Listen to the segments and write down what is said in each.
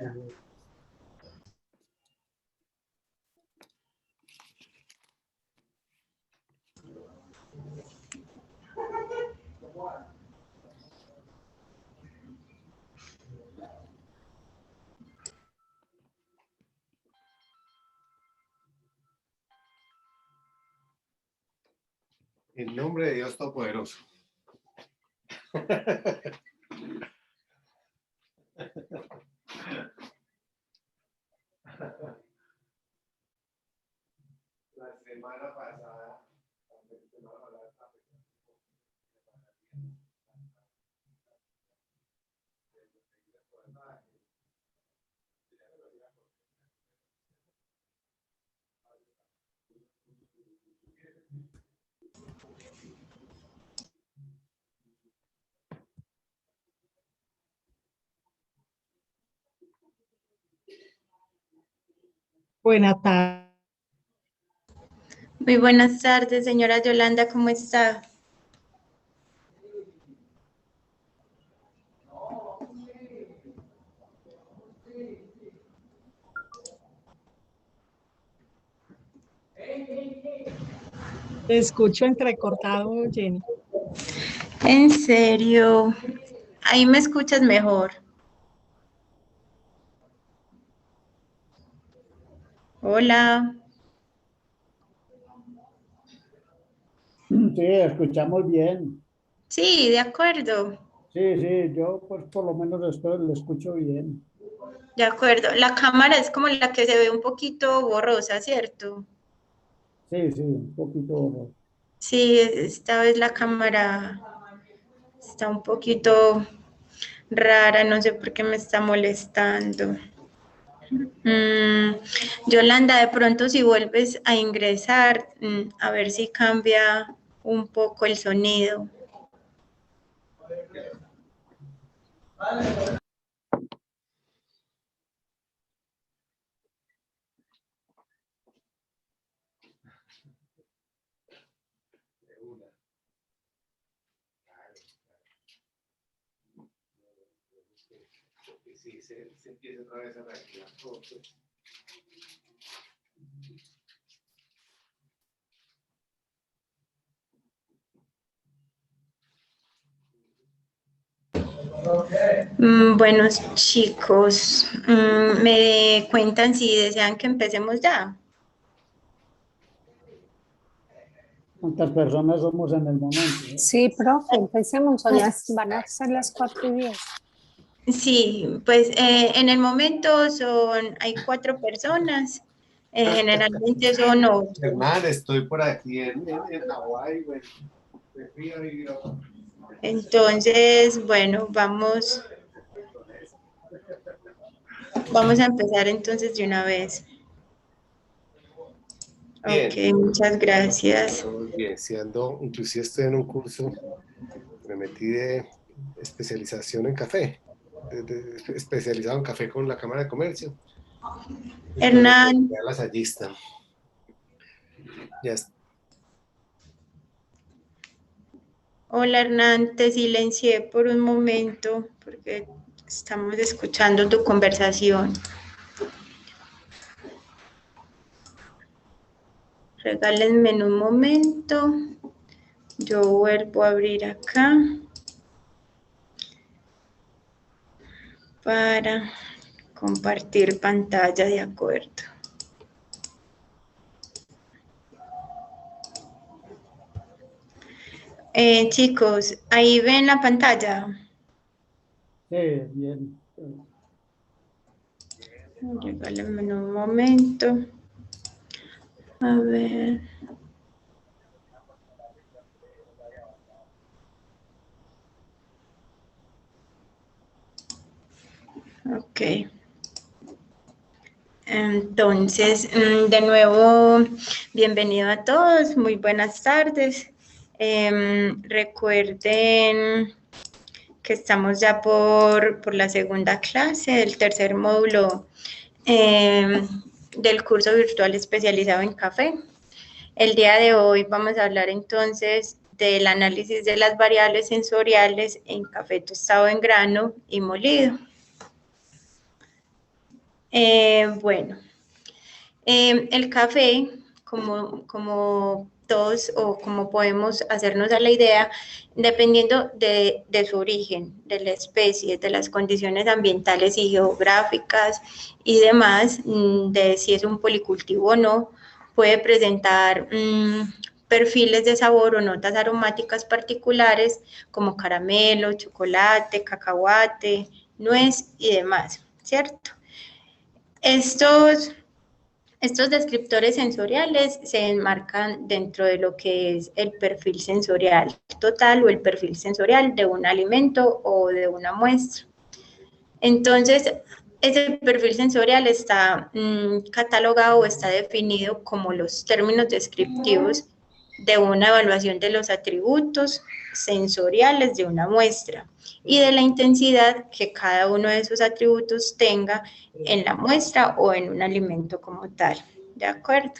En nombre de Dios Todopoderoso. La semana pasada, Buenas tardes. Muy buenas tardes, señora Yolanda, ¿cómo está? Te escucho entrecortado, Jenny. En serio, ahí me escuchas mejor. Hola. Sí, escuchamos bien. Sí, de acuerdo. Sí, yo pues por lo menos esto lo escucho bien. De acuerdo. La cámara es como la que se ve un poquito borrosa, ¿cierto? Sí, un poquito borroso. Sí, esta vez la cámara está un poquito rara, no sé por qué me está molestando. Yolanda, de pronto si vuelves a ingresar, a ver si cambia un poco el sonido. sí, se empieza otra vez a reactivar todo. Pues. Bueno, chicos, me cuentan si desean que empecemos ya. ¿Cuántas personas somos en el momento? Sí, profe, empecemos, van a ser las 4:10. Sí, pues en el momento hay 4 personas, generalmente son 8. Hernán, estoy por aquí en Hawái, güey. Me fui a vivir acá. Entonces, bueno, vamos a empezar entonces de una vez. Bien. Ok, muchas gracias. Bien, inclusive estoy en un curso, me metí de especialización en café, especializado en café con la Cámara de Comercio. Hernán. La lasallista. Ya está. Hola Hernán, te silencié por un momento porque estamos escuchando tu conversación. Regálenme en un momento. Yo vuelvo a abrir acá para compartir pantalla, de acuerdo. Chicos, ¿ahí ven la pantalla? Sí, bien. Regálenme en un momento. A ver. Ok. Entonces, de nuevo, bienvenido a todos, muy buenas tardes. Recuerden que estamos ya por la segunda clase, el tercer módulo del curso virtual especializado en café. El día de hoy vamos a hablar entonces del análisis de las variables sensoriales en café tostado en grano y molido. Bueno, el café, como todos o como podemos hacernos a la idea, dependiendo de su origen, de la especie, de las condiciones ambientales y geográficas y demás, de si es un policultivo o no, puede presentar perfiles de sabor o notas aromáticas particulares como caramelo, chocolate, cacahuate, nuez y demás, ¿cierto? Estos descriptores sensoriales se enmarcan dentro de lo que es el perfil sensorial total o el perfil sensorial de un alimento o de una muestra. Entonces, ese perfil sensorial está catalogado o está definido como los términos descriptivos de una evaluación de los atributos sensoriales de una muestra y de la intensidad que cada uno de esos atributos tenga en la muestra o en un alimento como tal. ¿De acuerdo?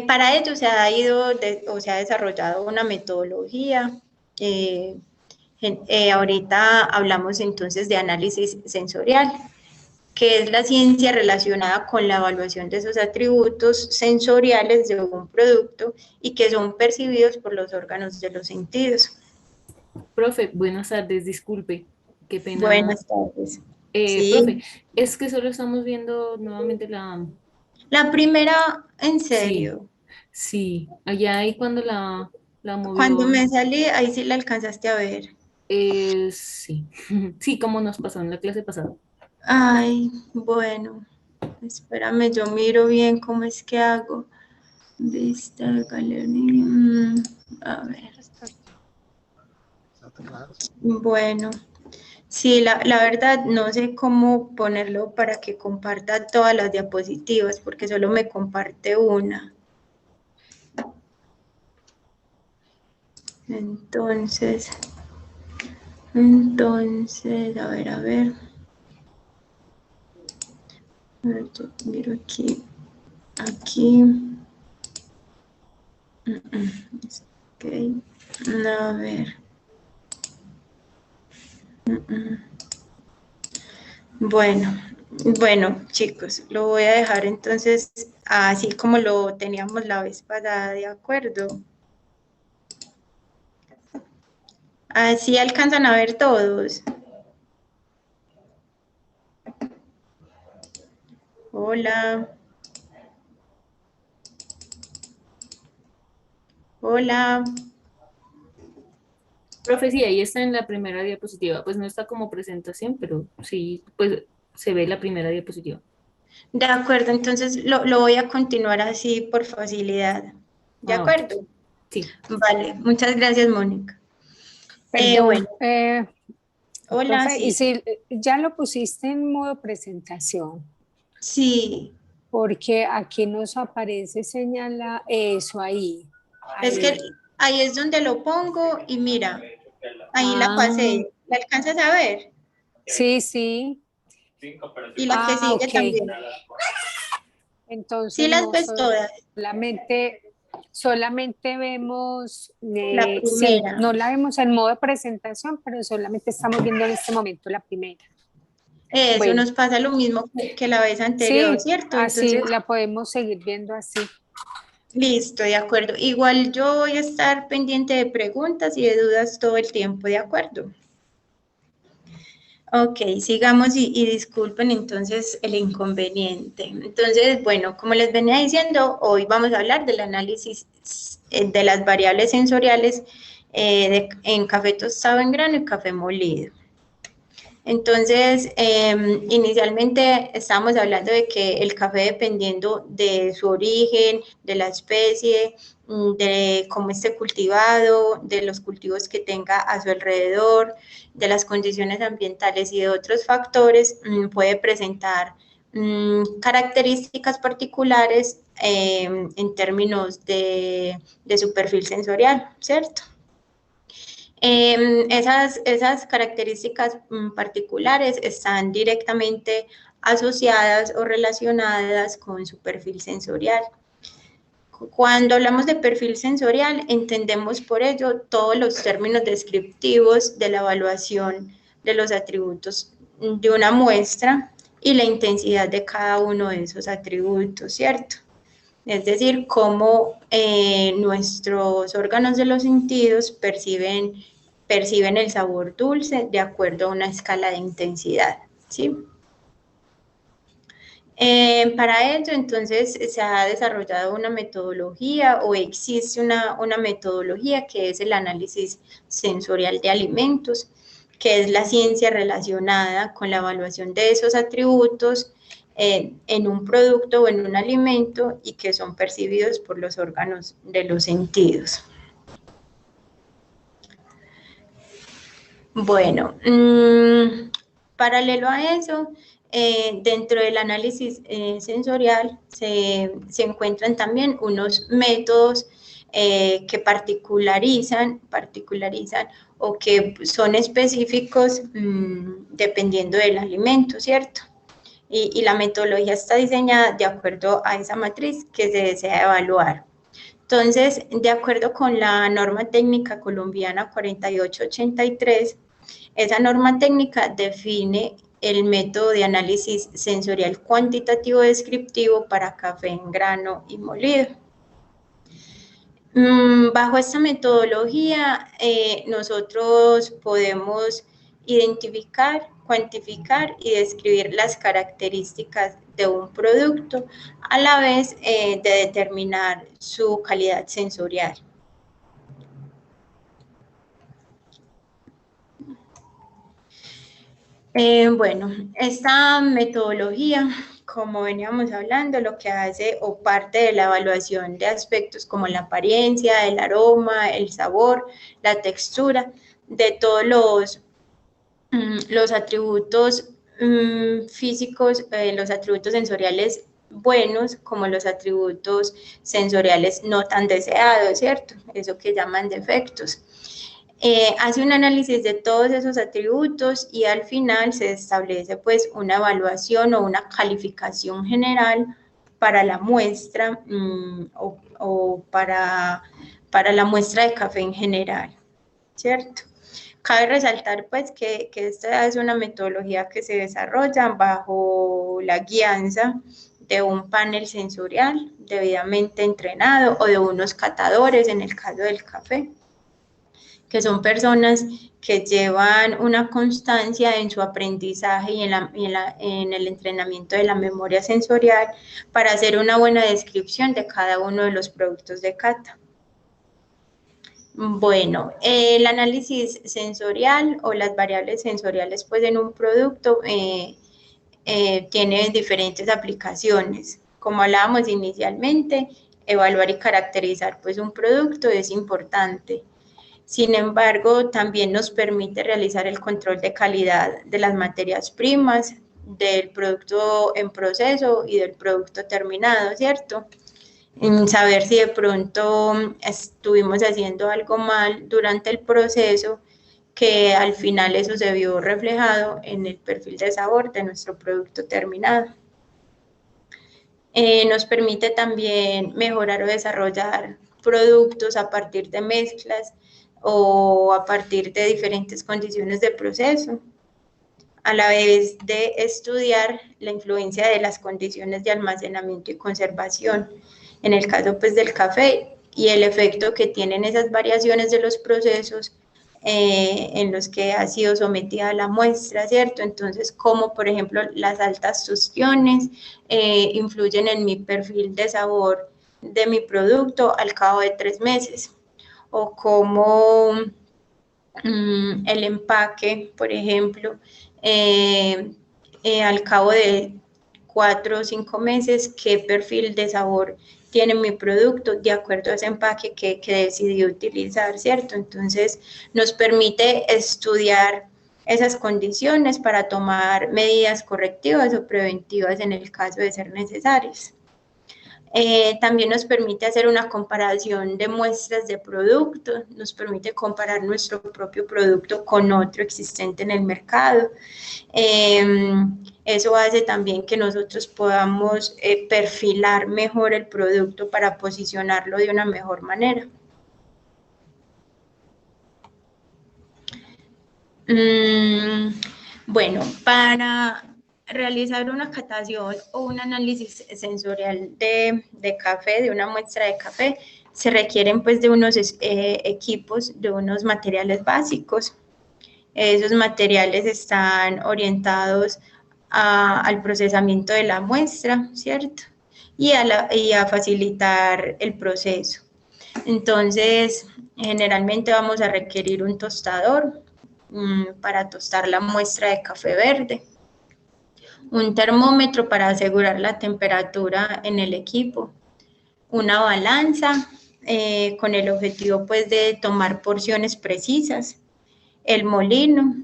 Para ello se ha desarrollado una metodología. Ahorita hablamos entonces de análisis sensorial, que es la ciencia relacionada con la evaluación de esos atributos sensoriales de un producto y que son percibidos por los órganos de los sentidos. Profe, buenas tardes, disculpe, qué pena. Buenas tardes. Sí. Profe, es que solo estamos viendo nuevamente La primera, ¿en serio? Sí, allá ahí cuando la movió. Cuando me salí, ahí sí la alcanzaste a ver. Sí, sí, como nos pasó en la clase pasada. Ay, bueno, espérame, yo miro bien cómo es que hago. Vista, galería, a ver. Bueno, sí, la verdad no sé cómo ponerlo para que comparta todas las diapositivas, porque solo me comparte una. Entonces, a ver. A ver, yo miro aquí. Ok, a ver. Bueno, chicos, lo voy a dejar entonces así como lo teníamos la vez pasada, ¿de acuerdo? Así alcanzan a ver todos. Hola. Hola. Profe, sí, ahí está en la primera diapositiva. Pues no está como presentación, pero sí, pues se ve la primera diapositiva. De acuerdo, entonces lo voy a continuar así por facilidad. ¿De acuerdo? Ok. Sí. Vale, muchas gracias, Mónica. Perdón, Bueno, hola, profe, y sí. si ya lo pusiste en modo presentación, Sí, porque aquí nos aparece señala eso ahí. es que ahí es donde lo pongo y mira, ahí la Ah, pasé. ¿La alcanzas a ver? sí, sí. Y la que sigue Ok. también. Entonces ¿Sí las no ves todas? solamente vemos, La sí, primera. no la vemos en modo presentación, pero solamente estamos viendo en este momento la primera. Eso Bueno, nos pasa lo mismo que la vez anterior, sí, ¿cierto? así Entonces, la podemos seguir viendo así. listo, de acuerdo. Igual yo voy a estar pendiente de preguntas y de dudas todo el tiempo, ¿de acuerdo? Ok, sigamos y disculpen entonces el inconveniente. Entonces, bueno, como les venía diciendo, hoy vamos a hablar del análisis de las variables sensoriales en café tostado en grano y café molido. Entonces, inicialmente estábamos hablando de que el café, dependiendo de su origen, de la especie, de cómo esté cultivado, de los cultivos que tenga a su alrededor, de las condiciones ambientales y de otros factores, puede presentar características particulares en términos de su perfil sensorial, ¿cierto? Esas características particulares están directamente asociadas o relacionadas con su perfil sensorial. Cuando hablamos de perfil sensorial, entendemos por ello todos los términos descriptivos de la evaluación de los atributos de una muestra y la intensidad de cada uno de esos atributos, ¿cierto? Es decir, cómo nuestros órganos de los sentidos perciben el sabor dulce de acuerdo a una escala de intensidad, ¿sí? Para ello, entonces, se ha desarrollado una metodología o existe una metodología que es el análisis sensorial de alimentos, que es la ciencia relacionada con la evaluación de esos atributos en un producto o en un alimento y que son percibidos por los órganos de los sentidos. Bueno, paralelo a eso, dentro del análisis sensorial se encuentran también unos métodos que particularizan o que son específicos dependiendo del alimento, ¿cierto? Y la metodología está diseñada de acuerdo a esa matriz que se desea evaluar. Entonces, de acuerdo con la norma técnica colombiana 4883, esa norma técnica define el método de análisis sensorial cuantitativo descriptivo para café en grano y molido. Bajo esta metodología, nosotros podemos identificar, cuantificar y describir las características de un producto, a la vez de determinar su calidad sensorial. Bueno, esta metodología, como veníamos hablando, lo que hace o parte de la evaluación de aspectos como la apariencia, el aroma, el sabor, la textura, de todos los atributos físicos, los atributos sensoriales buenos, como los atributos sensoriales no tan deseados, ¿cierto? Eso que llaman defectos. Hace un análisis de todos esos atributos y al final se establece pues una evaluación o una calificación general para la muestra o para la muestra de café en general, ¿cierto? Cabe resaltar pues que esta es una metodología que se desarrolla bajo la guianza de un panel sensorial debidamente entrenado o de unos catadores en el caso del café, que son personas que llevan una constancia en su aprendizaje y en el entrenamiento de la memoria sensorial para hacer una buena descripción de cada uno de los productos de cata. Bueno, el análisis sensorial o las variables sensoriales pues en un producto tiene diferentes aplicaciones. Como hablábamos inicialmente, evaluar y caracterizar pues un producto es importante. Sin embargo, también nos permite realizar el control de calidad de las materias primas, del producto en proceso y del producto terminado, ¿cierto? Saber si de pronto estuvimos haciendo algo mal durante el proceso, que al final eso se vio reflejado en el perfil de sabor de nuestro producto terminado. Nos permite también mejorar o desarrollar productos a partir de mezclas o a partir de diferentes condiciones de proceso, a la vez de estudiar la influencia de las condiciones de almacenamiento y conservación, en el caso pues del café, y el efecto que tienen esas variaciones de los procesos en los que ha sido sometida la muestra, ¿cierto? Entonces, como por ejemplo las altas tostiones influyen en mi perfil de sabor de mi producto al cabo de 3 meses, o como el empaque, por ejemplo, al cabo de 4 o 5 meses, qué perfil de sabor tiene mi producto de acuerdo a ese empaque que decidí utilizar, ¿cierto? Entonces, nos permite estudiar esas condiciones para tomar medidas correctivas o preventivas en el caso de ser necesarias. También nos permite hacer una comparación de muestras de productos, nos permite comparar nuestro propio producto con otro existente en el mercado. Eso hace también que nosotros podamos perfilar mejor el producto para posicionarlo de una mejor manera. Bueno, para realizar una catación o un análisis sensorial de café, de una muestra de café, se requieren pues de unos equipos, de unos materiales básicos. Esos materiales están orientados al procesamiento de la muestra, ¿cierto? Y a facilitar el proceso. Entonces, generalmente vamos a requerir un tostador para tostar la muestra de café verde, un termómetro para asegurar la temperatura en el equipo, una balanza con el objetivo pues de tomar porciones precisas, el molino,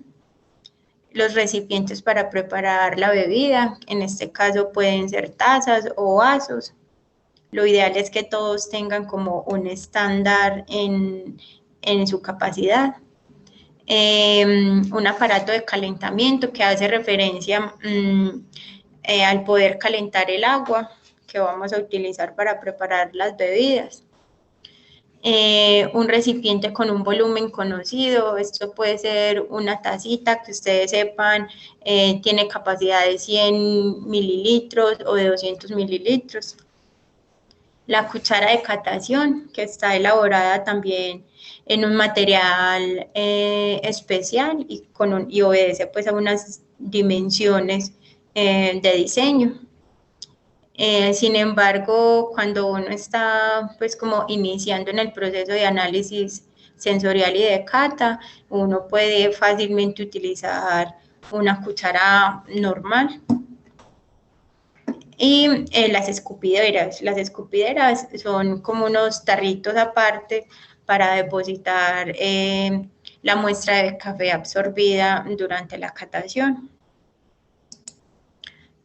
los recipientes para preparar la bebida, en este caso pueden ser tazas o vasos. Lo ideal es que todos tengan como un estándar en su capacidad. Un aparato de calentamiento que hace referencia al poder calentar el agua que vamos a utilizar para preparar las bebidas. Un recipiente con un volumen conocido, esto puede ser una tacita que ustedes sepan, tiene capacidad de 100 mililitros o de 200 mililitros. La cuchara de catación, que está elaborada también en un material especial y obedece pues a unas dimensiones de diseño. Sin embargo, cuando uno está pues como iniciando en el proceso de análisis sensorial y de cata, uno puede fácilmente utilizar una cuchara normal. Y las escupideras son como unos tarritos aparte para depositar la muestra de café absorbida durante la catación.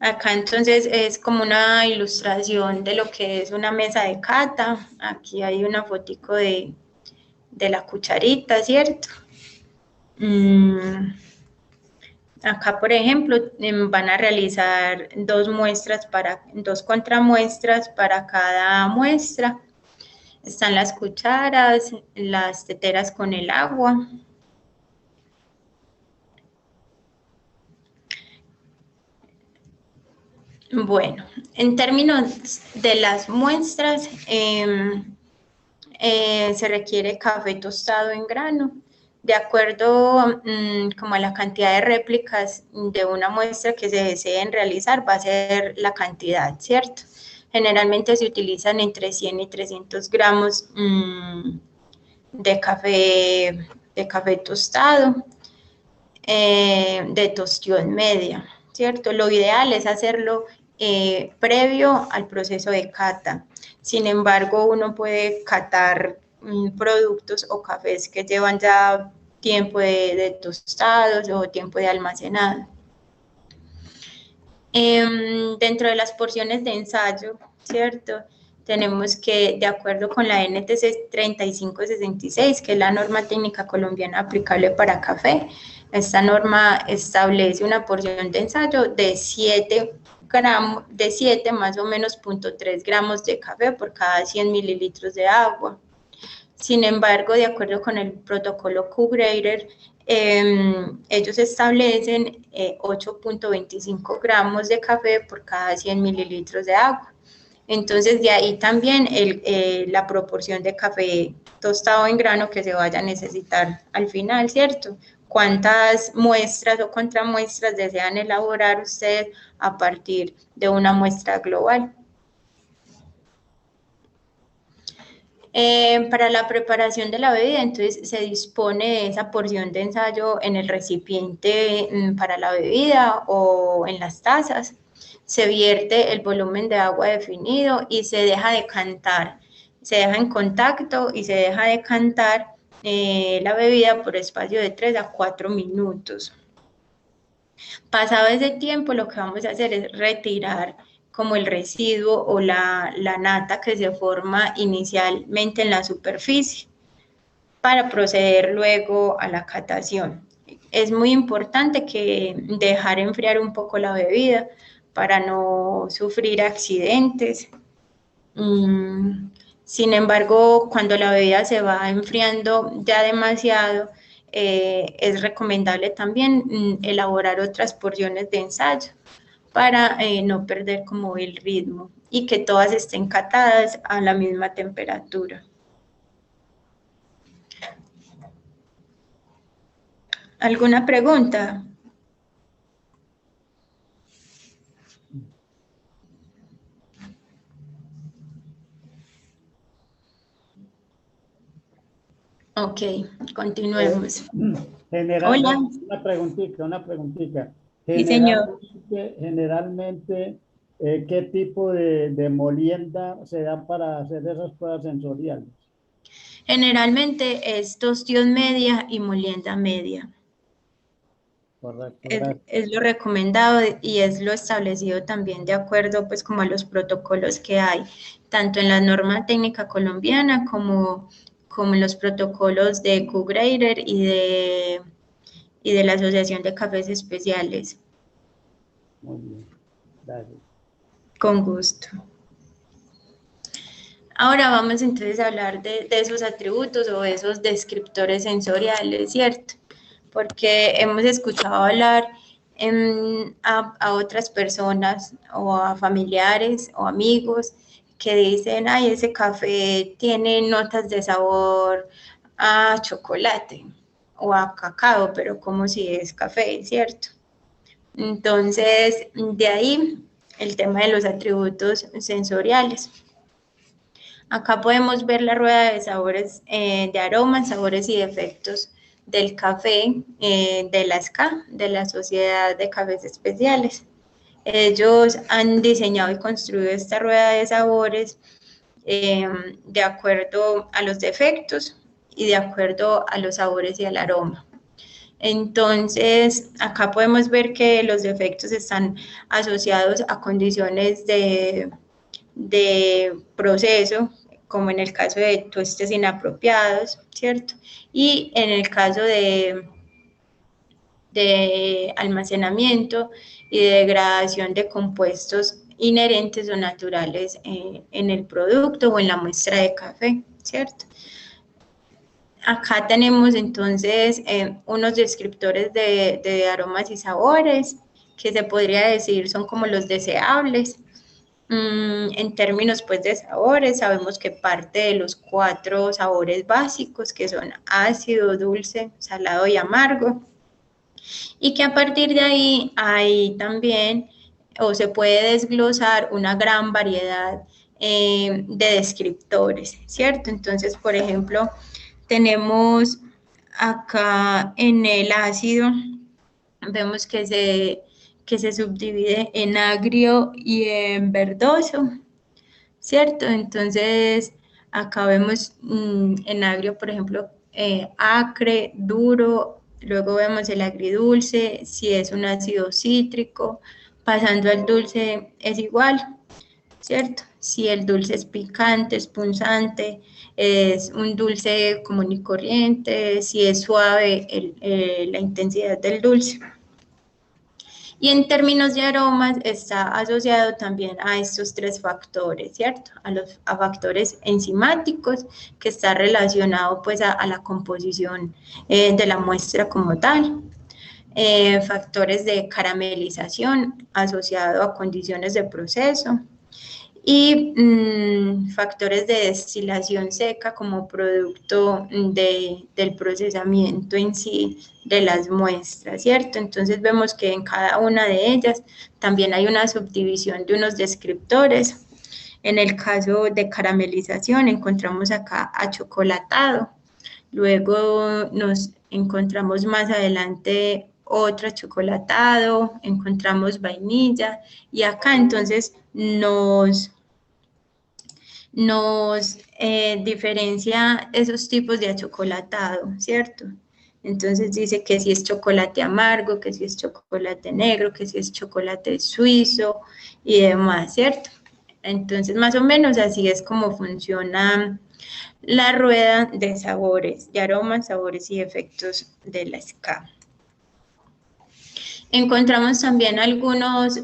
Acá entonces es como una ilustración de lo que es una mesa de cata. Aquí hay una fotico de la cucharita, ¿cierto? Acá, por ejemplo, van a realizar dos contramuestras para cada muestra. Están las cucharas, las teteras con el agua. Bueno, en términos de las muestras, se requiere café tostado en grano. De acuerdo como a la cantidad de réplicas de una muestra que se deseen realizar, va a ser la cantidad, ¿cierto? Generalmente se utilizan entre 100 y 300 gramos de café tostado, de tostión media, ¿cierto? Lo ideal es hacerlo previo al proceso de cata. Sin embargo, uno puede catar productos o cafés que llevan ya tiempo de tostados o tiempo de almacenado. Dentro de las porciones de ensayo, ¿cierto? Tenemos que, de acuerdo con la NTC 3566, que es la norma técnica colombiana aplicable para café, esta norma establece una porción de ensayo de 7 más o menos 0.3 gramos de café por cada 100 mililitros de agua. Sin embargo, de acuerdo con el protocolo Q-Grader, ellos establecen 8.25 gramos de café por cada 100 mililitros de agua. Entonces, de ahí también la proporción de café tostado en grano que se vaya a necesitar al final, ¿cierto? ¿Cuántas muestras o contramuestras desean elaborar ustedes a partir de una muestra global? Para la preparación de la bebida, entonces se dispone de esa porción de ensayo en el recipiente para la bebida o en las tazas. Se vierte el volumen de agua definido y se deja decantar, se deja en contacto y se deja decantar la bebida por espacio de 3 a 4 minutos. Pasado ese tiempo, lo que vamos a hacer es retirar como el residuo o la nata que se forma inicialmente en la superficie para proceder luego a la catación. Es muy importante que dejar enfriar un poco la bebida para no sufrir accidentes. Sin embargo, cuando la bebida se va enfriando ya demasiado, es recomendable también elaborar otras porciones de ensayo para no perder como el ritmo y que todas estén catadas a la misma temperatura. ¿Alguna pregunta? Ok, continuemos. Generalmente, Hola. una preguntita. Sí, señor. Generalmente, ¿qué tipo de molienda se da para hacer esas pruebas sensoriales? Generalmente es tostión media y molienda media. Correcto, gracias. Es lo recomendado y es lo establecido también de acuerdo pues como a los protocolos que hay, tanto en la norma técnica colombiana como en los protocolos de Q-Grader y de la Asociación de Cafés Especiales. Muy bien, gracias. Con gusto. Ahora vamos entonces a hablar de esos atributos o de esos descriptores sensoriales, ¿cierto? Porque hemos escuchado hablar a otras personas o a familiares o amigos que dicen, ay, ese café tiene notas de sabor a chocolate o a cacao, pero como si es café, ¿cierto? Entonces, de ahí el tema de los atributos sensoriales. Acá podemos ver la rueda de sabores, de aromas, sabores y efectos del café de la SCA, de la Sociedad de Cafés Especiales. Ellos han diseñado y construido esta rueda de sabores de acuerdo a los defectos y de acuerdo a los sabores y al aroma. Entonces, acá podemos ver que los defectos están asociados a condiciones de proceso, como en el caso de tuestes inapropiados, ¿cierto? Y en el caso de almacenamiento y de degradación de compuestos inherentes o naturales en el producto o en la muestra de café, ¿cierto? Acá tenemos entonces unos descriptores de aromas y sabores que se podría decir son como los deseables. En términos pues de sabores, sabemos que parte de los 4 sabores básicos que son ácido, dulce, salado y amargo, y que a partir de ahí hay también o se puede desglosar una gran variedad de descriptores, ¿cierto? Entonces, por ejemplo, tenemos acá en el ácido, vemos que se subdivide en agrio y en verdoso, ¿cierto? Entonces, acá vemos en agrio, por ejemplo, acre, duro, luego vemos el agridulce, si es un ácido cítrico, pasando al dulce es igual, ¿cierto? Si el dulce es picante, es punzante, es un dulce común y corriente, si es suave la intensidad del dulce. Y en términos de aromas está asociado también a estos 3 factores, ¿cierto? A factores enzimáticos, que está relacionado pues a la composición de la muestra como tal. Factores de caramelización asociado a condiciones de proceso. Y factores de destilación seca como producto del procesamiento en sí de las muestras, ¿cierto? Entonces vemos que en cada una de ellas también hay una subdivisión de unos descriptores. En el caso de caramelización encontramos acá achocolatado, luego nos encontramos más adelante otro achocolatado, encontramos vainilla y acá entonces nos diferencia esos tipos de achocolatado, ¿cierto? Entonces dice que si es chocolate amargo, que si es chocolate negro, que si es chocolate suizo y demás, ¿cierto? Entonces más o menos así es como funciona la rueda de sabores, de aromas, sabores y efectos de la SCA. Encontramos también algunas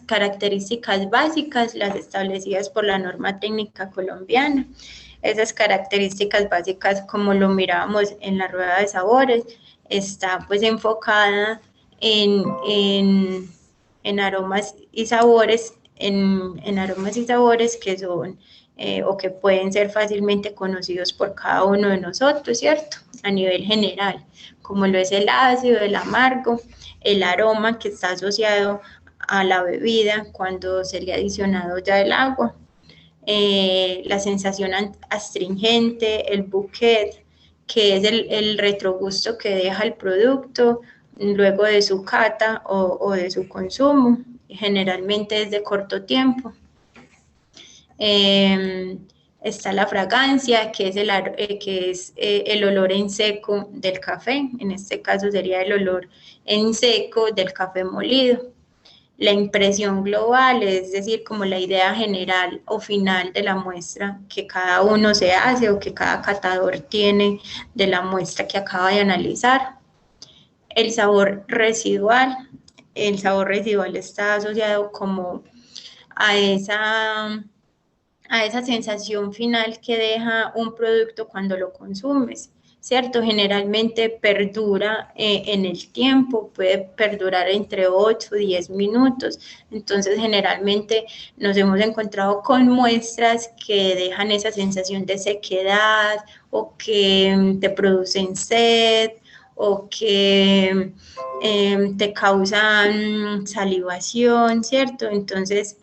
características básicas, las establecidas por la norma técnica colombiana. esas características básicas como lo mirábamos en la rueda de sabores, está pues enfocada en aromas y sabores, en aromas y sabores que son o que pueden ser fácilmente conocidos por cada uno de nosotros, ¿cierto? A nivel general, como lo es el ácido, el amargo, el aroma que está asociado a la bebida cuando se le ha adicionado ya el agua, la sensación astringente, el bouquet, que es el retrogusto que deja el producto luego de su cata o de su consumo, generalmente es de corto tiempo. Está la fragancia, que es el olor en seco del café, en este caso sería el olor en seco del café molido. La impresión global, es decir, como la idea general o final de la muestra que cada uno se hace o que cada catador tiene de la muestra que acaba de analizar. El sabor residual está asociado como a esa sensación final que deja un producto cuando lo consumes, ¿cierto? Generalmente perdura en el tiempo, puede perdurar entre 8 y 10 minutos, entonces generalmente nos hemos encontrado con muestras que dejan esa sensación de sequedad o que te producen sed o que te causan salivación, ¿cierto? Entonces,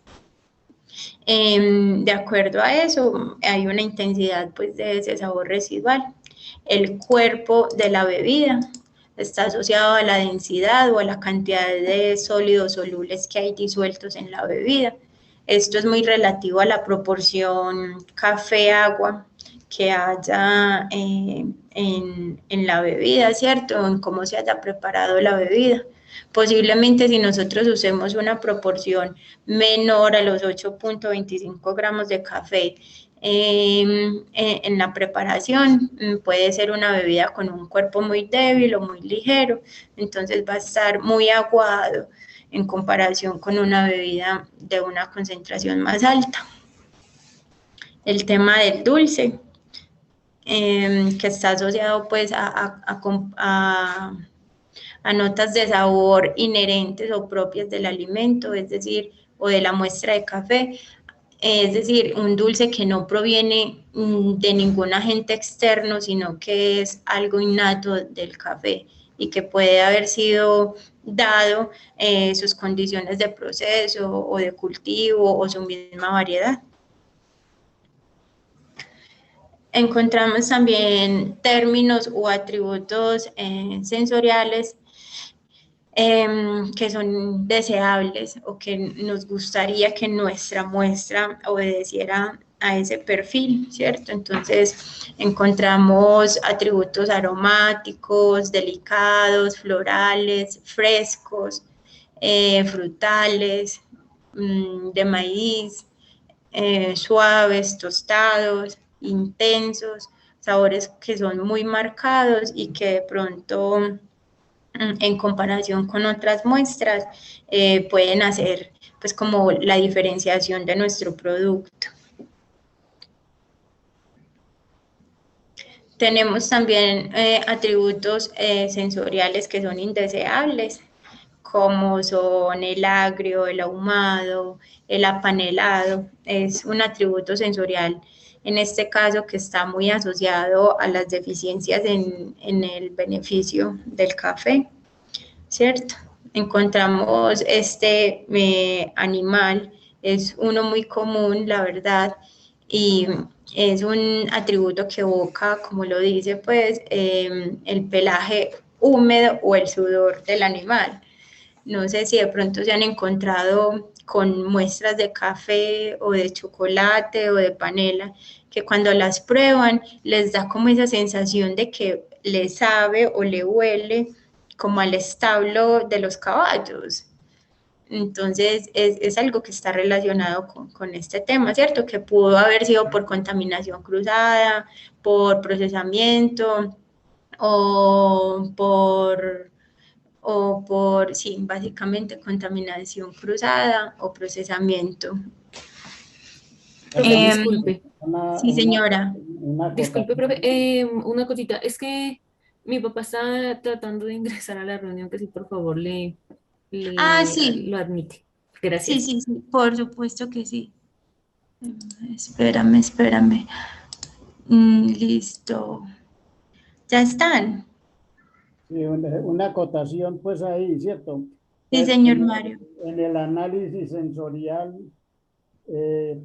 de acuerdo a eso, hay una intensidad pues, de ese sabor residual. El cuerpo de la bebida está asociado a la densidad o a la cantidad de sólidos solubles que hay disueltos en la bebida. Esto es muy relativo a la proporción café-agua que haya en la bebida, ¿cierto? En cómo se haya preparado la bebida. Posiblemente si nosotros usemos una proporción menor a los 8.25 gramos de café en la preparación, puede ser una bebida con un cuerpo muy débil o muy ligero, entonces va a estar muy aguado en comparación con una bebida de una concentración más alta. El tema del dulce, que está asociado pues a notas de sabor inherentes o propias del alimento, es decir, o de la muestra de café, es decir, un dulce que no proviene de ningún agente externo, sino que es algo innato del café y que puede haber sido dado sus condiciones de proceso o de cultivo o su misma variedad. Encontramos también términos o atributos sensoriales que son deseables o que nos gustaría que nuestra muestra obedeciera a ese perfil, ¿cierto? Entonces encontramos atributos aromáticos, delicados, florales, frescos, frutales, de maíz, suaves, tostados, intensos, sabores que son muy marcados y que de pronto en comparación con otras muestras pueden hacer pues como la diferenciación de nuestro producto. Tenemos también atributos sensoriales que son indeseables, como son el agrio, el ahumado, el apanelado. Es un atributo sensorial, en este caso, que está muy asociado a las deficiencias en el beneficio del café, ¿cierto? Encontramos este animal, es uno muy común, la verdad, y es un atributo que evoca, como lo dice, pues, el pelaje húmedo o el sudor del animal. No sé si de pronto se han encontrado con muestras de café o de chocolate o de panela, que cuando las prueban les da como esa sensación de que le sabe o le huele como al establo de los caballos. Entonces es algo que está relacionado con este tema, ¿cierto? Que pudo haber sido por contaminación cruzada, por procesamiento o por, sí, básicamente contaminación cruzada o procesamiento. Disculpe. Sí, señora. una Disculpe, acotación. profe, una cosita, es que mi papá está tratando de ingresar a la reunión, que si por favor Ah, sí, lo admite. sí, Gracias. sí, sí, por supuesto que sí. Espérame, espérame. Listo. ¿Ya están? Sí, una acotación pues ahí, ¿cierto? Sí, Pues señor Mario. en el análisis sensorial, eh,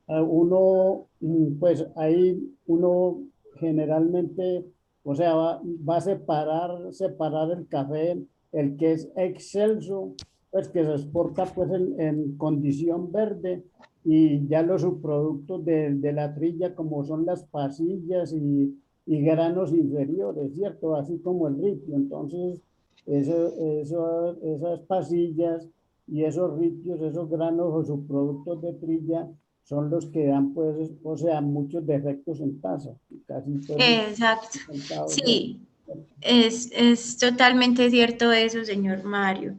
uno, pues ahí uno generalmente, o sea, va a separar el café, el que es excelso, pues que se exporta pues en condición verde, y ya los subproductos de la trilla como son las pasillas y granos inferiores, ¿cierto? Así como el ripio. Entonces, esas pasillas y esos ripios, esos granos o subproductos de trilla son los que dan, pues, o sea, muchos defectos en taza, casi pues Exacto. resultados de eso. Sí, es totalmente cierto eso, señor Mario.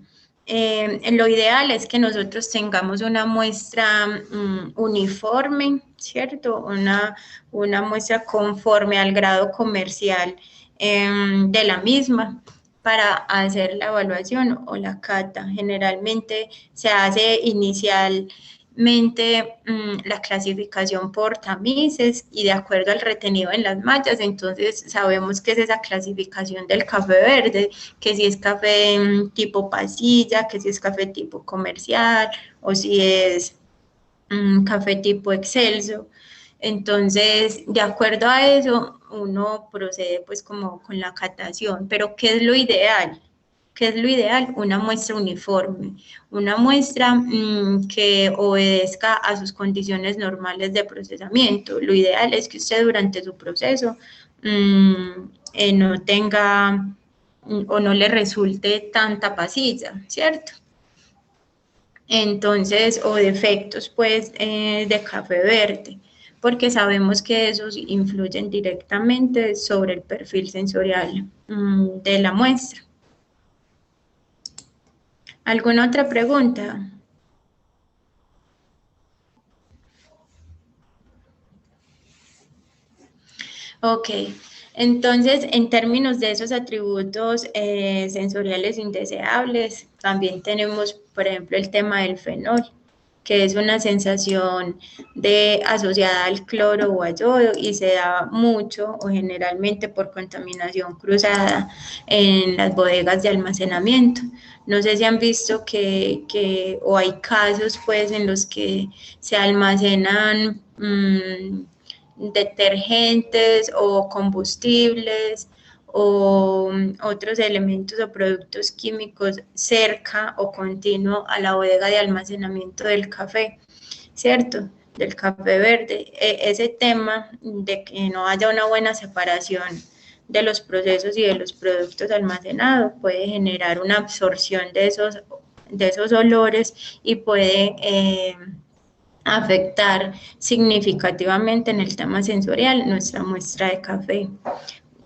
Lo ideal es que nosotros tengamos una muestra uniforme, ¿cierto? Una muestra conforme al grado comercial de la misma para hacer la evaluación o la cata. Generalmente se hace inicialmente la clasificación por tamices y de acuerdo al retenido en las mallas, entonces sabemos que es esa clasificación del café verde, que si es café tipo pasilla, que si es café tipo comercial o si es café tipo excelso. Entonces, de acuerdo a eso, uno procede pues como con la catación, pero ¿qué es lo ideal? ¿Qué es lo ideal? Una muestra uniforme, una muestra que obedezca a sus condiciones normales de procesamiento. Lo ideal es que usted durante su proceso no tenga o no le resulte tanta pasilla, ¿cierto? Entonces, o defectos pues de café verde, porque sabemos que esos influyen directamente sobre el perfil sensorial de la muestra. ¿Alguna otra pregunta? Ok, entonces en términos de esos atributos sensoriales indeseables, también tenemos, por ejemplo, el tema del fenol, que es una sensación asociada al cloro o al yodo y se da mucho o generalmente por contaminación cruzada en las bodegas de almacenamiento. No sé si han visto o hay casos pues en los que se almacenan detergentes o combustibles o otros elementos o productos químicos cerca o continuo a la bodega de almacenamiento del café, ¿cierto? Del café verde. Ese tema de que no haya una buena separación de los procesos y de los productos almacenados puede generar una absorción de esos olores y puede afectar significativamente en el tema sensorial nuestra muestra de café.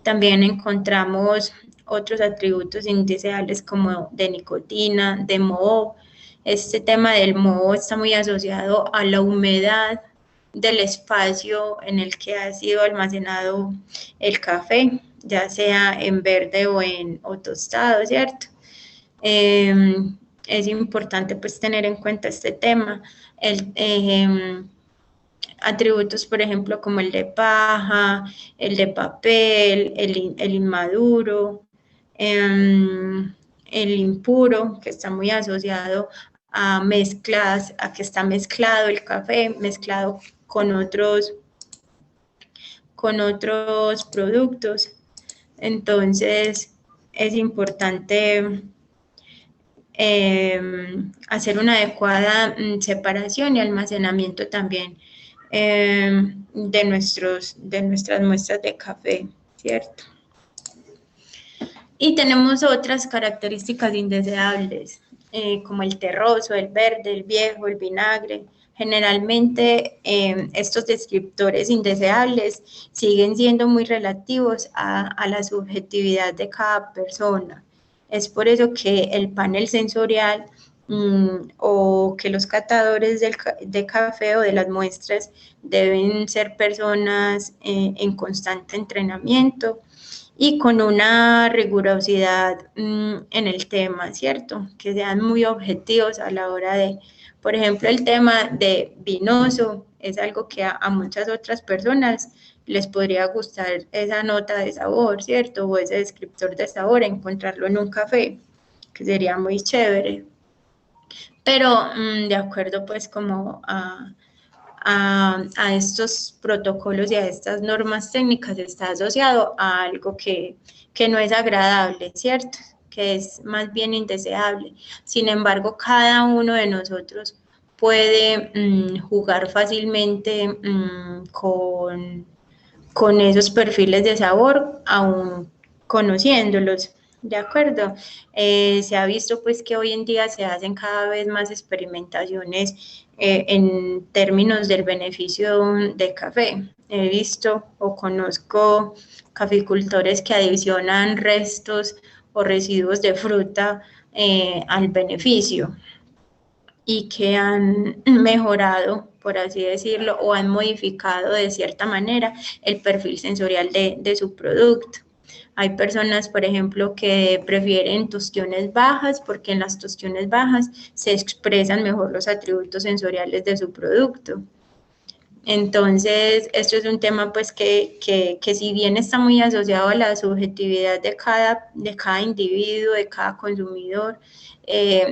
También encontramos otros atributos indeseables como de nicotina, de moho. Este tema del moho está muy asociado a la humedad del espacio en el que ha sido almacenado el café, ya sea en verde o tostado, ¿cierto? Es importante pues tener en cuenta este tema. Atributos, por ejemplo, como el de paja, el de papel, el inmaduro, el impuro, que está muy asociado a mezclas, a que está mezclado el café, mezclado con otros productos. Entonces, es importante hacer una adecuada separación y almacenamiento también de nuestras muestras de café, ¿cierto? Y tenemos otras características indeseables, como el terroso, el verde, el viejo, el vinagre. Generalmente estos descriptores indeseables siguen siendo muy relativos a la subjetividad de cada persona. Es por eso que el panel sensorial o que los catadores de café o de las muestras deben ser personas en constante entrenamiento y con una rigurosidad en el tema, ¿cierto? Que sean muy objetivos a la hora de, por ejemplo, el tema de vinoso es algo que a muchas otras personas les podría gustar esa nota de sabor, ¿cierto? O ese descriptor de sabor, encontrarlo en un café, que sería muy chévere. Pero de acuerdo pues como a estos protocolos y a estas normas técnicas está asociado a algo que no es agradable, ¿cierto? Que es más bien indeseable. Sin embargo, cada uno de nosotros puede jugar fácilmente con esos perfiles de sabor, aún conociéndolos. De acuerdo, se ha visto pues que hoy en día se hacen cada vez más experimentaciones en términos del beneficio del café. He visto o conozco caficultores que adicionan restos o residuos de fruta al beneficio y que han mejorado, por así decirlo, o han modificado de cierta manera el perfil sensorial de su producto. Hay personas, por ejemplo, que prefieren tostiones bajas porque en las tostiones bajas se expresan mejor los atributos sensoriales de su producto. Entonces, esto es un tema pues que si bien está muy asociado a la subjetividad de cada individuo, de cada consumidor,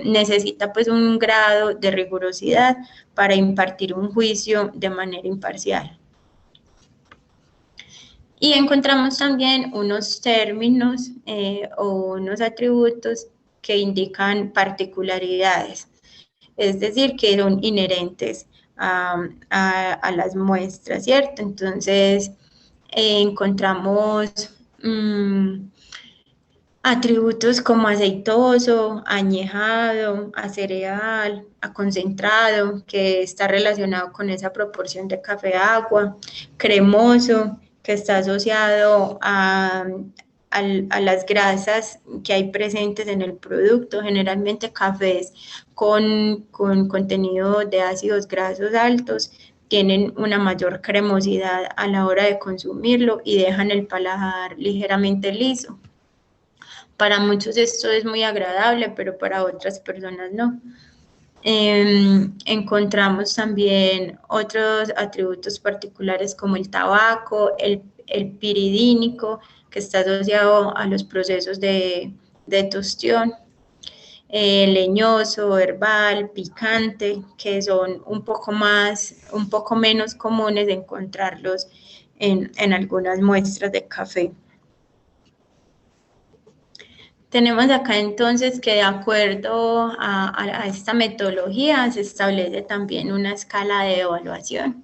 necesita pues un grado de rigurosidad para impartir un juicio de manera imparcial. Y encontramos también unos términos o unos atributos que indican particularidades, es decir, que son inherentes a las muestras, ¿cierto? Entonces, encontramos atributos como aceitoso, añejado, a cereal, a concentrado, que está relacionado con esa proporción de café-agua, cremoso, que está asociado a las grasas que hay presentes en el producto, generalmente cafés con contenido de ácidos grasos altos, tienen una mayor cremosidad a la hora de consumirlo y dejan el paladar ligeramente liso. Para muchos esto es muy agradable, pero para otras personas no. Encontramos también otros atributos particulares como el tabaco, el piridínico, que está asociado a los procesos de tostión, leñoso, herbal, picante, que son un poco menos comunes de encontrarlos en algunas muestras de café. Tenemos acá entonces que de acuerdo a esta metodología se establece también una escala de evaluación.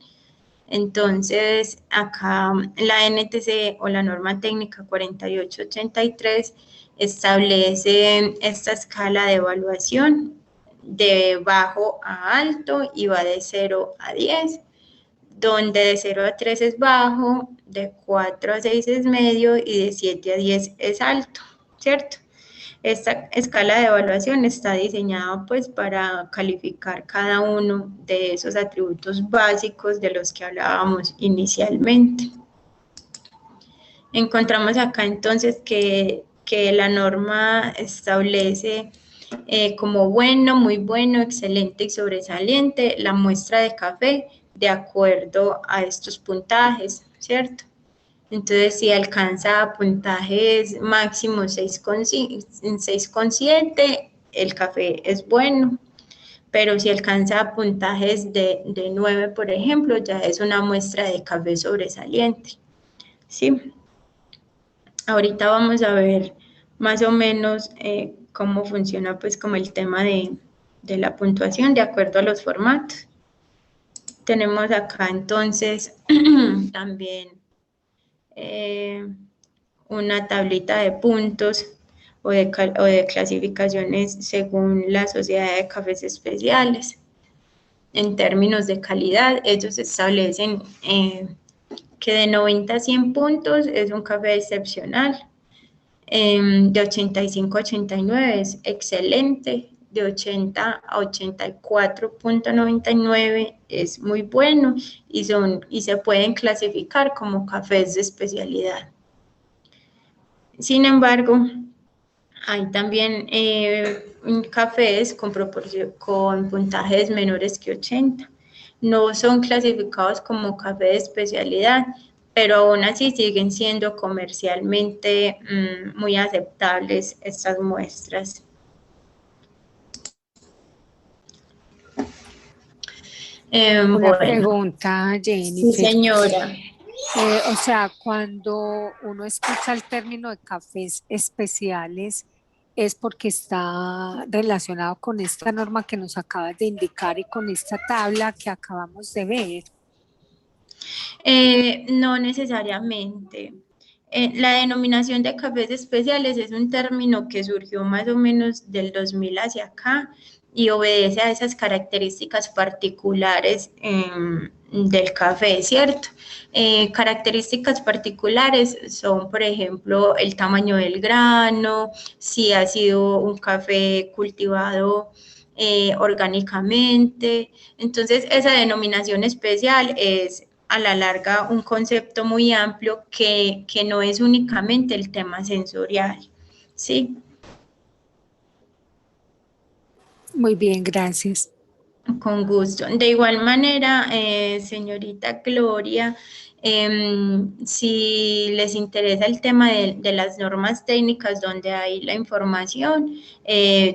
Entonces acá la NTC o la norma técnica 4883 establece esta escala de evaluación de bajo a alto y va de 0 a 10, donde de 0 a 3 es bajo, de 4 a 6 es medio y de 7 a 10 es alto, ¿cierto? Esta escala de evaluación está diseñada pues para calificar cada uno de esos atributos básicos de los que hablábamos inicialmente. Encontramos acá entonces que la norma establece como bueno, muy bueno, excelente y sobresaliente la muestra de café de acuerdo a estos puntajes, ¿cierto? Entonces, si alcanza puntajes máximos 6,7, el café es bueno, pero si alcanza puntajes de 9, por ejemplo, ya es una muestra de café sobresaliente, ¿sí? Ahorita vamos a ver más o menos cómo funciona pues como el tema de la puntuación de acuerdo a los formatos. Tenemos acá entonces también una tablita de puntos o de clasificaciones según la Sociedad de Cafés Especiales. En términos de calidad, ellos establecen que de 90 a 100 puntos es un café excepcional, de 85 a 89 es excelente, de 80 a 84.99 es muy bueno y se pueden clasificar como cafés de especialidad. Sin embargo, hay también cafés con puntajes menores que 80. No son clasificados como café de especialidad, pero aún así siguen siendo comercialmente muy aceptables estas muestras. Una Bueno, pregunta, sí, Jennifer. señora. O sea, cuando uno escucha el término de cafés especiales, es porque está relacionado con esta norma que nos acabas de indicar y con esta tabla que acabamos de ver. No necesariamente. La denominación de cafés especiales es un término que surgió más o menos del 2000 hacia acá y obedece a esas características particulares del café, ¿cierto? Características particulares son, por ejemplo, el tamaño del grano, si ha sido un café cultivado orgánicamente. Entonces, esa denominación especial es a la larga un concepto muy amplio que no es únicamente el tema sensorial, ¿sí? Muy bien, gracias. Con gusto. De igual manera, señorita Gloria, si les interesa el tema de las normas técnicas donde hay la información,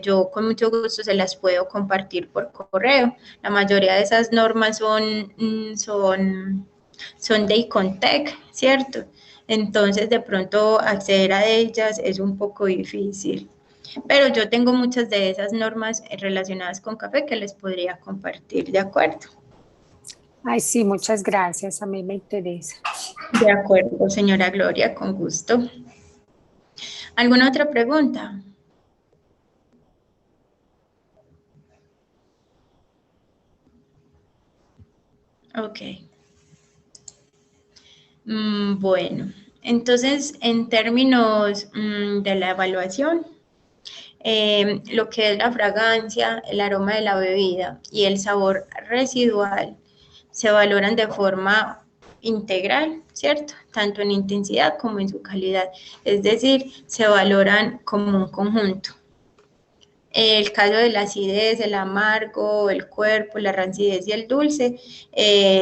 yo con mucho gusto se las puedo compartir por correo. La mayoría de esas normas son de Icontec, ¿cierto? Entonces, de pronto acceder a ellas es un poco difícil. Pero yo tengo muchas de esas normas relacionadas con café que les podría compartir, ¿de acuerdo? Ay, sí, muchas gracias. A mí me interesa. De acuerdo, señora Gloria, con gusto. ¿Alguna otra pregunta? Ok. Bueno, entonces en términos de la evaluación, lo que es la fragancia, el aroma de la bebida y el sabor residual se valoran de forma integral, ¿cierto? Tanto en intensidad como en su calidad. Es decir, se valoran como un conjunto. El caso de la acidez, el amargo, el cuerpo, la rancidez y el dulce,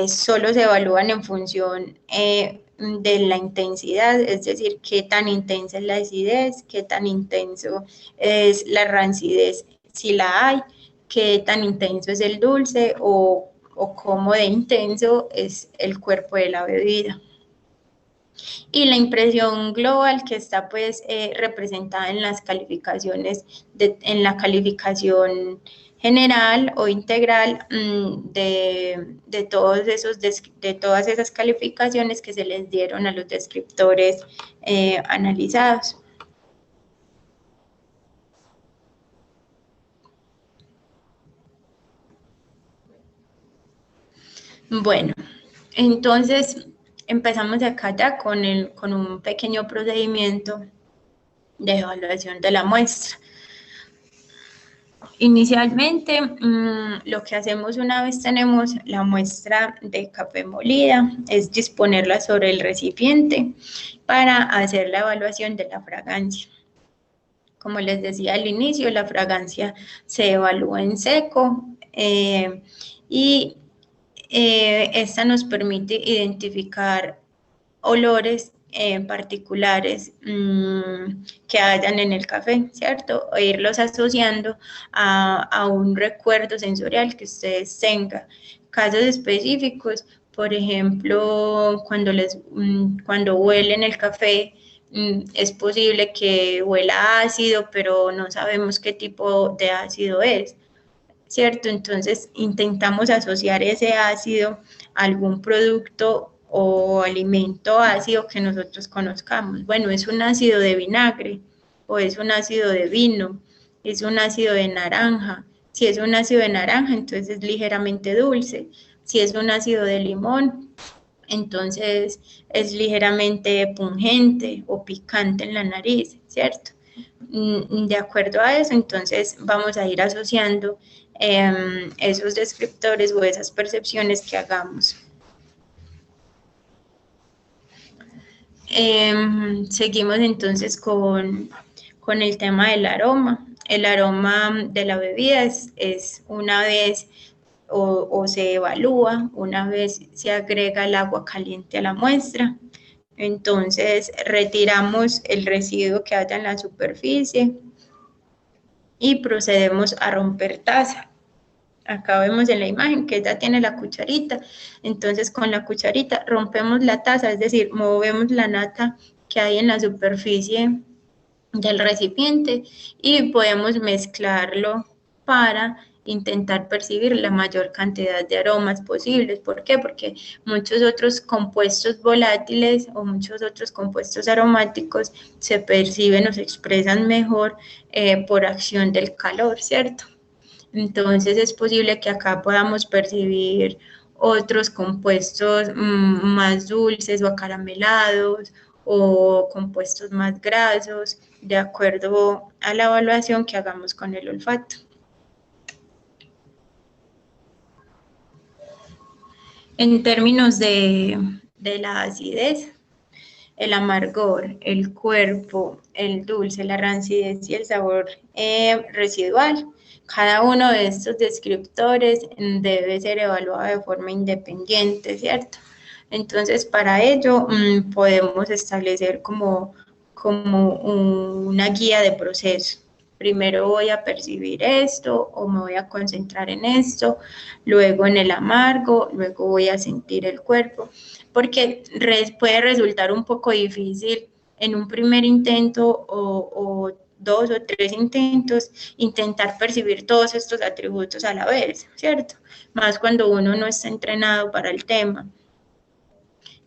solo se evalúan en función de la intensidad, es decir, qué tan intensa es la acidez, qué tan intenso es la rancidez, si la hay, qué tan intenso es el dulce o cómo de intenso es el cuerpo de la bebida. Y la impresión global que está pues representada en las calificaciones, en la calificación general o integral de todas esas calificaciones que se les dieron a los descriptores analizados. Bueno, entonces empezamos acá ya con un pequeño procedimiento de evaluación de la muestra. Inicialmente, lo que hacemos una vez tenemos la muestra de café molida es disponerla sobre el recipiente para hacer la evaluación de la fragancia. Como les decía al inicio, la fragancia se evalúa en seco y esta nos permite identificar olores particulares que hayan en el café, ¿cierto? O irlos asociando a un recuerdo sensorial que ustedes tengan. Casos específicos, por ejemplo, cuando huelen el café, es posible que huela ácido, pero no sabemos qué tipo de ácido es, ¿cierto? Entonces intentamos asociar ese ácido a algún producto o alimento ácido que nosotros conozcamos. Bueno, es un ácido de vinagre o es un ácido de vino, es un ácido de naranja. Si es un ácido de naranja, entonces es ligeramente dulce. Si es un ácido de limón, entonces es ligeramente pungente o picante en la nariz, ¿cierto? De acuerdo a eso, entonces vamos a ir asociando esos descriptores o esas percepciones que hagamos. Seguimos entonces con el tema del aroma. El aroma de la bebida es una vez o se evalúa, una vez se agrega el agua caliente a la muestra. Entonces retiramos el residuo que haya en la superficie y procedemos a romper taza. Acá vemos en la imagen que ella tiene la cucharita, entonces con la cucharita rompemos la taza, es decir, movemos la nata que hay en la superficie del recipiente y podemos mezclarlo para intentar percibir la mayor cantidad de aromas posibles. ¿Por qué? Porque muchos otros compuestos volátiles o muchos otros compuestos aromáticos se perciben o se expresan mejor por acción del calor, ¿cierto? Entonces es posible que acá podamos percibir otros compuestos más dulces o acaramelados o compuestos más grasos, de acuerdo a la evaluación que hagamos con el olfato. En términos de la acidez, el amargor, el cuerpo, el dulce, la rancidez y el sabor residual, cada uno de estos descriptores debe ser evaluado de forma independiente, ¿cierto? Entonces, para ello podemos establecer como una guía de proceso. Primero voy a percibir esto o me voy a concentrar en esto, luego en el amargo, luego voy a sentir el cuerpo, porque puede resultar un poco difícil en un primer intento o 2 o 3 intentos intentar percibir todos estos atributos a la vez, ¿cierto? Más cuando uno no está entrenado para el tema.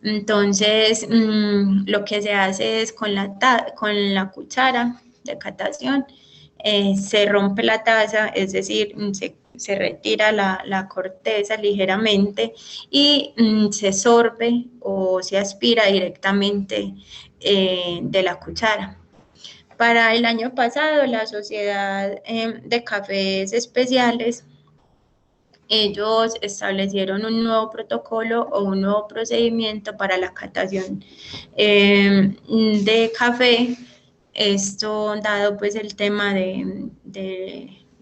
Entonces, lo que se hace es con la cuchara de catación, se rompe la taza, es decir, se retira la corteza ligeramente y se sorbe o se aspira directamente de la cuchara. Para el año pasado, la Sociedad de Cafés Especiales, ellos establecieron un nuevo protocolo o un nuevo procedimiento para la catación de café. Esto dado pues el tema del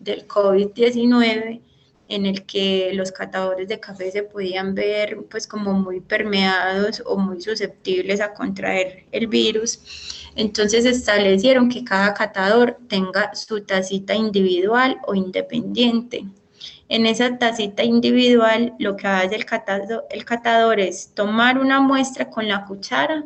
COVID-19, en el que los catadores de café se podían ver pues como muy permeados o muy susceptibles a contraer el virus. Entonces establecieron que cada catador tenga su tacita individual o independiente. En esa tacita individual lo que hace el catador es tomar una muestra con la cuchara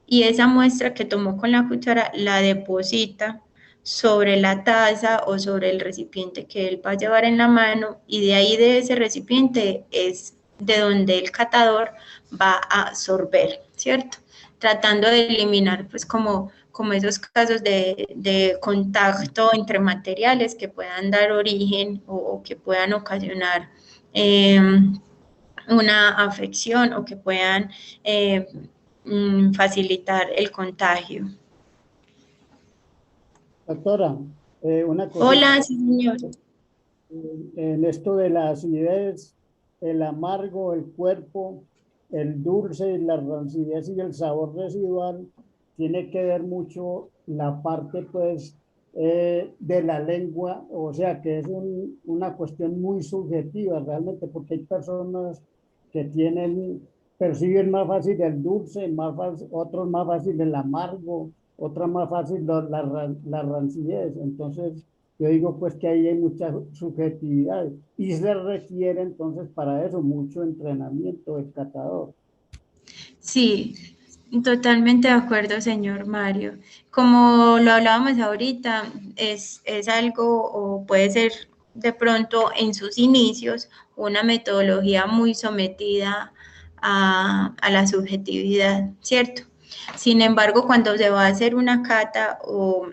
y esa muestra que tomó con la cuchara la deposita sobre la taza o sobre el recipiente que él va a llevar en la mano, y de ahí de ese recipiente es de donde el catador va a sorber, ¿cierto? Tratando de eliminar pues como esos casos de contacto entre materiales que puedan dar origen o que puedan ocasionar una afección o que puedan facilitar el contagio. Doctora, una cosa. Hola, sí, señor. En esto de la acidez, el amargo, el cuerpo, el dulce, la rancidez y el sabor residual, tiene que ver mucho la parte pues de la lengua, o sea que es una cuestión muy subjetiva realmente, porque hay personas que perciben más fácil el dulce, otros más fácil el amargo, otras más fácil la rancidez. Entonces yo digo pues que ahí hay mucha subjetividad y se requiere entonces para eso mucho entrenamiento del catador. Sí, totalmente de acuerdo, señor Mario. Como lo hablábamos ahorita, es algo o puede ser de pronto en sus inicios una metodología muy sometida a la subjetividad, ¿cierto? Sin embargo, cuando se va a hacer una cata o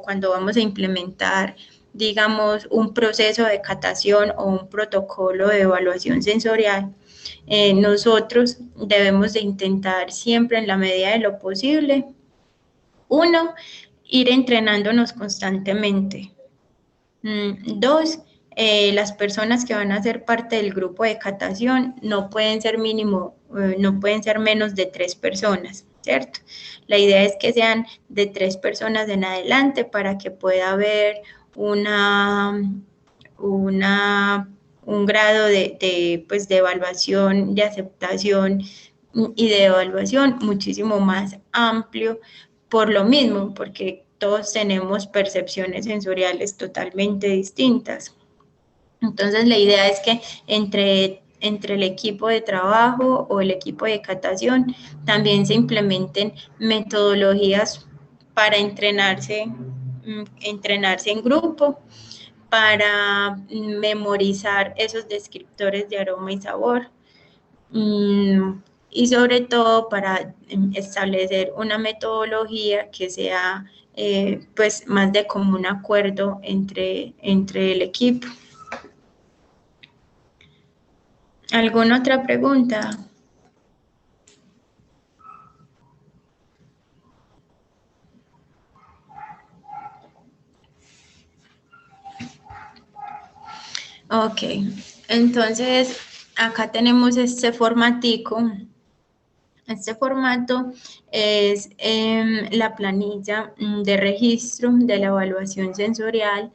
cuando vamos a implementar, digamos, un proceso de catación o un protocolo de evaluación sensorial, nosotros debemos de intentar siempre en la medida de lo posible, uno, ir entrenándonos constantemente. 2, las personas que van a ser parte del grupo de catación no pueden ser no pueden ser menos de 3 personas, ¿cierto? La idea es que sean de 3 personas en adelante para que pueda haber un grado pues de evaluación, de aceptación y de evaluación muchísimo más amplio por lo mismo, porque todos tenemos percepciones sensoriales totalmente distintas. Entonces, la idea es que entre el equipo de trabajo o el equipo de catación también se implementen metodologías para entrenarse en grupo, para memorizar esos descriptores de aroma y sabor, y sobre todo para establecer una metodología que sea pues más de común acuerdo entre el equipo. ¿Alguna otra pregunta? Ok, entonces acá tenemos este formatico. Este formato es la planilla de registro de la evaluación sensorial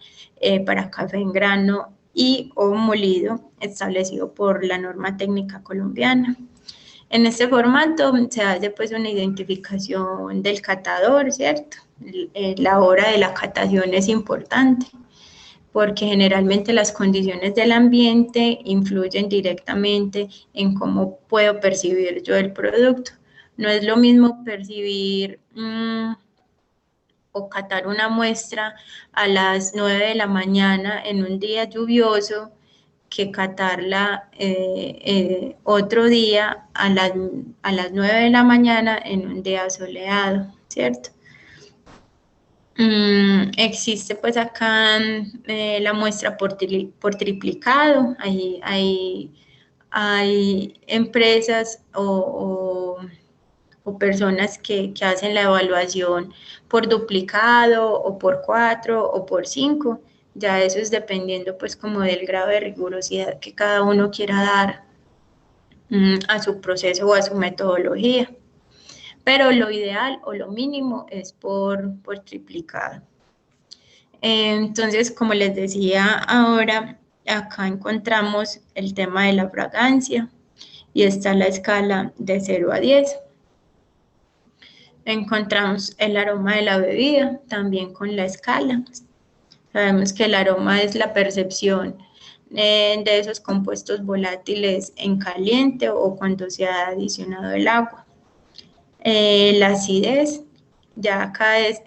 para café en grano y o molido establecido por la norma técnica colombiana. En este formato se hace pues una identificación del catador, ¿cierto? La hora de la catación es importante, porque generalmente las condiciones del ambiente influyen directamente en cómo puedo percibir yo el producto. No es lo mismo percibir o catar una muestra a las 9 de la mañana en un día lluvioso que catarla otro día a las 9 de la mañana en un día soleado, ¿cierto? Existe pues acá la muestra por triplicado. Hay empresas o personas que hacen la evaluación por duplicado o por 4 o por 5. Ya eso es dependiendo pues como del grado de rigurosidad que cada uno quiera dar a su proceso o a su metodología. Pero lo ideal o lo mínimo es por triplicado. Entonces, como les decía ahora, acá encontramos el tema de la fragancia y está la escala de 0 a 10. Encontramos el aroma de la bebida, también con la escala. Sabemos que el aroma es la percepción de esos compuestos volátiles en caliente o cuando se ha adicionado el agua. La acidez, ya acá es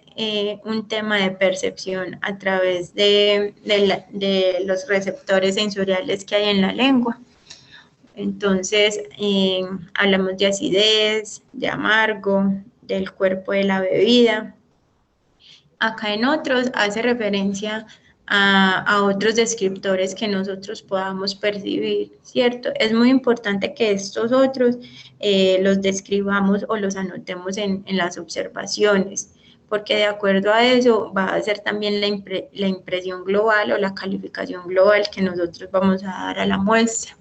un tema de percepción a través de los receptores sensoriales que hay en la lengua. Entonces, hablamos de acidez, de amargo, del cuerpo de la bebida. Acá en otros hace referencia a otros descriptores que nosotros podamos percibir, ¿cierto? Es muy importante que estos otros los describamos o los anotemos en las observaciones, porque de acuerdo a eso va a ser también la impresión global o la calificación global que nosotros vamos a dar a la muestra.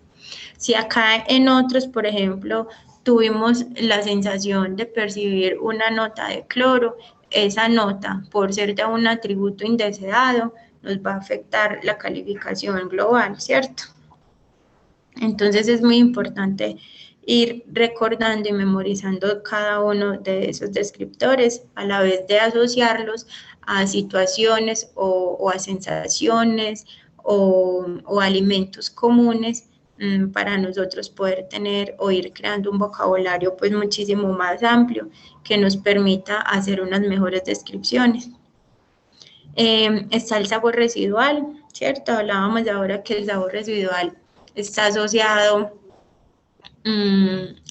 Si acá en otros, por ejemplo, tuvimos la sensación de percibir una nota de cloro, esa nota, por ser de un atributo indeseado, nos va a afectar la calificación global, ¿cierto? Entonces es muy importante ir recordando y memorizando cada uno de esos descriptores a la vez de asociarlos a situaciones o a sensaciones o alimentos comunes para nosotros poder tener o ir creando un vocabulario pues muchísimo más amplio que nos permita hacer unas mejores descripciones. Está el sabor residual, ¿cierto? Hablábamos de ahora que el sabor residual está asociado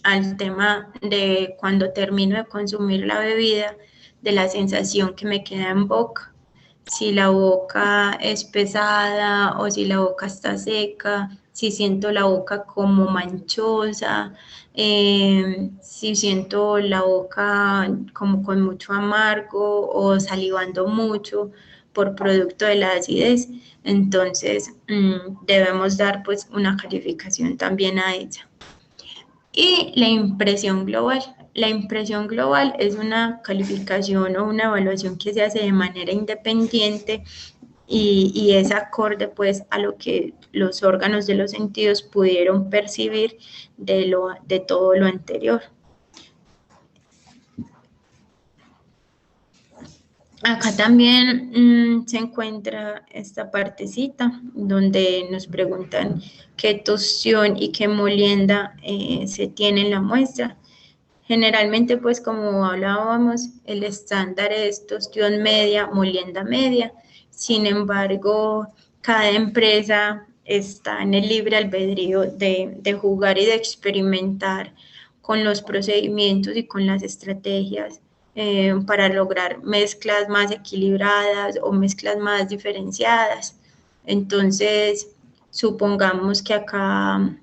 al tema de cuando termino de consumir la bebida, de la sensación que me queda en boca. si la boca es pesada o si la boca está seca, si siento la boca como manchosa, si siento la boca como con mucho amargo o salivando mucho por producto de la acidez. Entonces, debemos dar pues una calificación también a ella. Y la impresión global. La impresión global es una calificación o una evaluación que se hace de manera independiente y es acorde pues a lo que los órganos de los sentidos pudieron percibir de todo lo anterior. Acá también se encuentra esta partecita donde nos preguntan qué tostión y qué molienda se tiene en la muestra. Generalmente, pues como hablábamos, el estándar es tostión media, molienda media. Sin embargo, cada empresa está en el libre albedrío de jugar y de experimentar con los procedimientos y con las estrategias para lograr mezclas más equilibradas o mezclas más diferenciadas. Entonces, supongamos que acá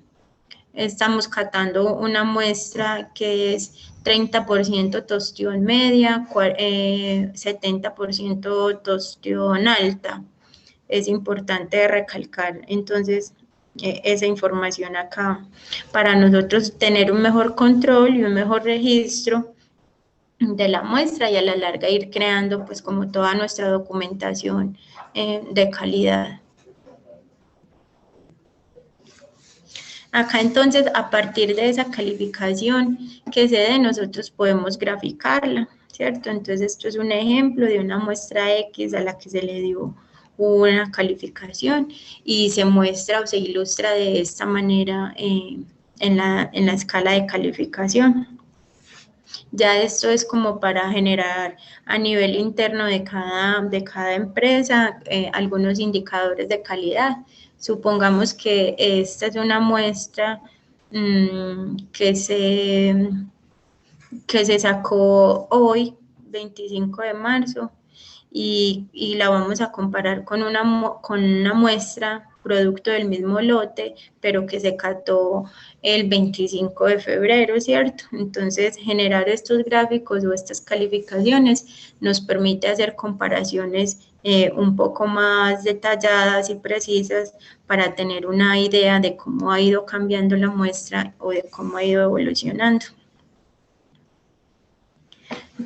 estamos catando una muestra que es 30% tostión media, 70% tostión alta. Es importante recalcar entonces esa información acá para nosotros tener un mejor control y un mejor registro de la muestra y a la larga ir creando pues como toda nuestra documentación de calidad. Acá entonces, a partir de esa calificación que se dé, nosotros podemos graficarla, ¿cierto? Entonces, esto es un ejemplo de una muestra X a la que se le dio una calificación y se muestra o se ilustra de esta manera en la escala de calificación. Ya esto es como para generar a nivel interno de cada empresa algunos indicadores de calidad. Supongamos que esta es una muestra que se sacó hoy, 25 de marzo, y la vamos a comparar con una muestra producto del mismo lote, pero que se cató el 25 de febrero, ¿cierto? Entonces, generar estos gráficos o estas calificaciones nos permite hacer comparaciones un poco más detalladas y precisas para tener una idea de cómo ha ido cambiando la muestra o de cómo ha ido evolucionando.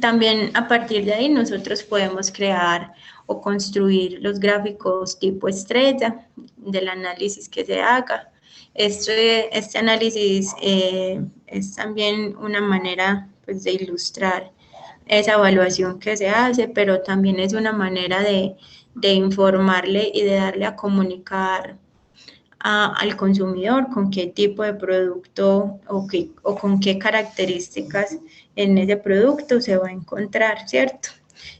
También a partir de ahí nosotros podemos crear o construir los gráficos tipo estrella del análisis que se haga. Este análisis es también una manera pues, de ilustrar esa evaluación que se hace, pero también es una manera de informarle y de darle a comunicar al consumidor con qué tipo de producto o con qué características en ese producto se va a encontrar, ¿cierto?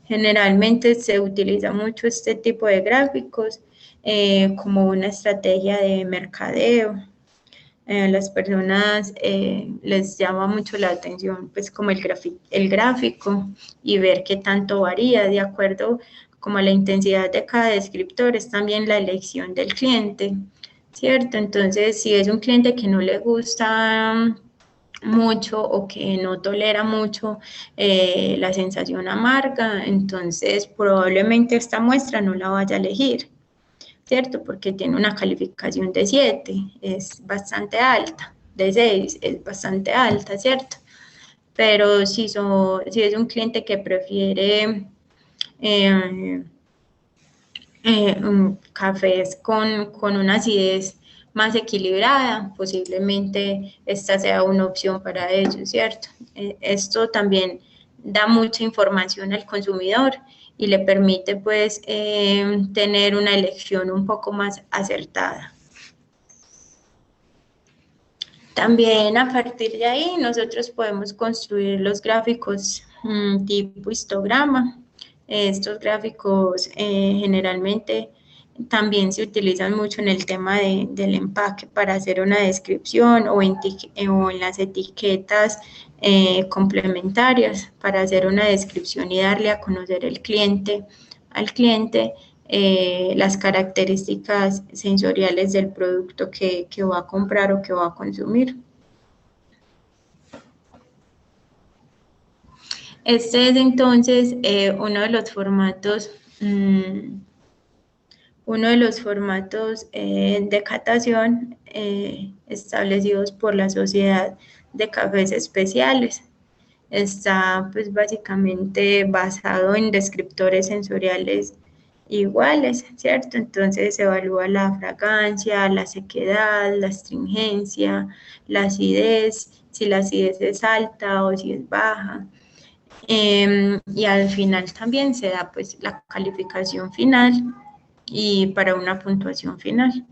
Generalmente se utiliza mucho este tipo de gráficos como una estrategia de mercadeo. Las personas les llama mucho la atención pues como el gráfico y ver qué tanto varía de acuerdo como a la intensidad de cada descriptor, es también la elección del cliente, ¿cierto? Entonces, si es un cliente que no le gusta mucho o que no tolera mucho la sensación amarga, entonces probablemente esta muestra no la vaya a elegir, ¿cierto? Porque tiene una calificación de 7, es bastante alta, de 6 es bastante alta, ¿cierto? Pero si es un cliente que prefiere cafés con una acidez más equilibrada, posiblemente esta sea una opción para ellos, ¿cierto? Esto también da mucha información al consumidor y le permite pues tener una elección un poco más acertada. También a partir de ahí nosotros podemos construir los gráficos tipo histograma. Estos gráficos generalmente también se utilizan mucho en el tema del empaque para hacer una descripción o en las etiquetas complementarias para hacer una descripción y darle a conocer al cliente al cliente las características sensoriales del producto que va a comprar o que va a consumir. Este es entonces uno de los formatos de catación establecidos por la Sociedad de Cafés Especiales. Está pues básicamente basado en descriptores sensoriales iguales, ¿cierto? Entonces se evalúa la fragancia, la sequedad, la astringencia, la acidez, si la acidez es alta o si es baja. Y al final también se da pues la calificación final y para una puntuación final.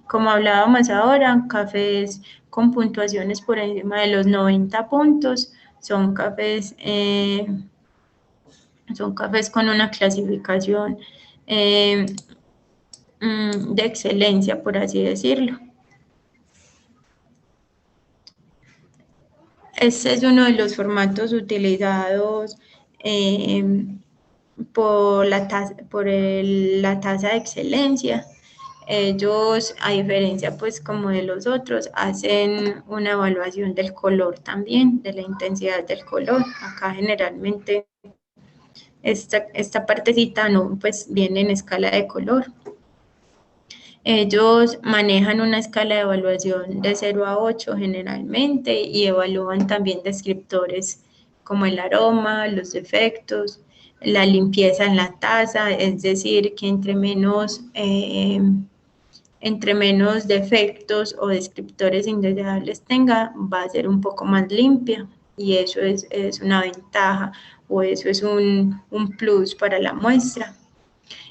Como hablábamos ahora, cafés con puntuaciones por encima de los 90 puntos son cafés con una clasificación de excelencia, por así decirlo. Este es uno de los formatos utilizados por la tasa de excelencia. Ellos, a diferencia pues como de los otros, hacen una evaluación del color también, de la intensidad del color. Acá generalmente esta partecita no pues viene en escala de color. Ellos manejan una escala de evaluación de 0 a 8 generalmente y evalúan también descriptores como el aroma, los defectos, la limpieza en la taza, es decir, que entre menos defectos o descriptores indeseables tenga, va a ser un poco más limpia y eso es una ventaja o eso es un plus para la muestra.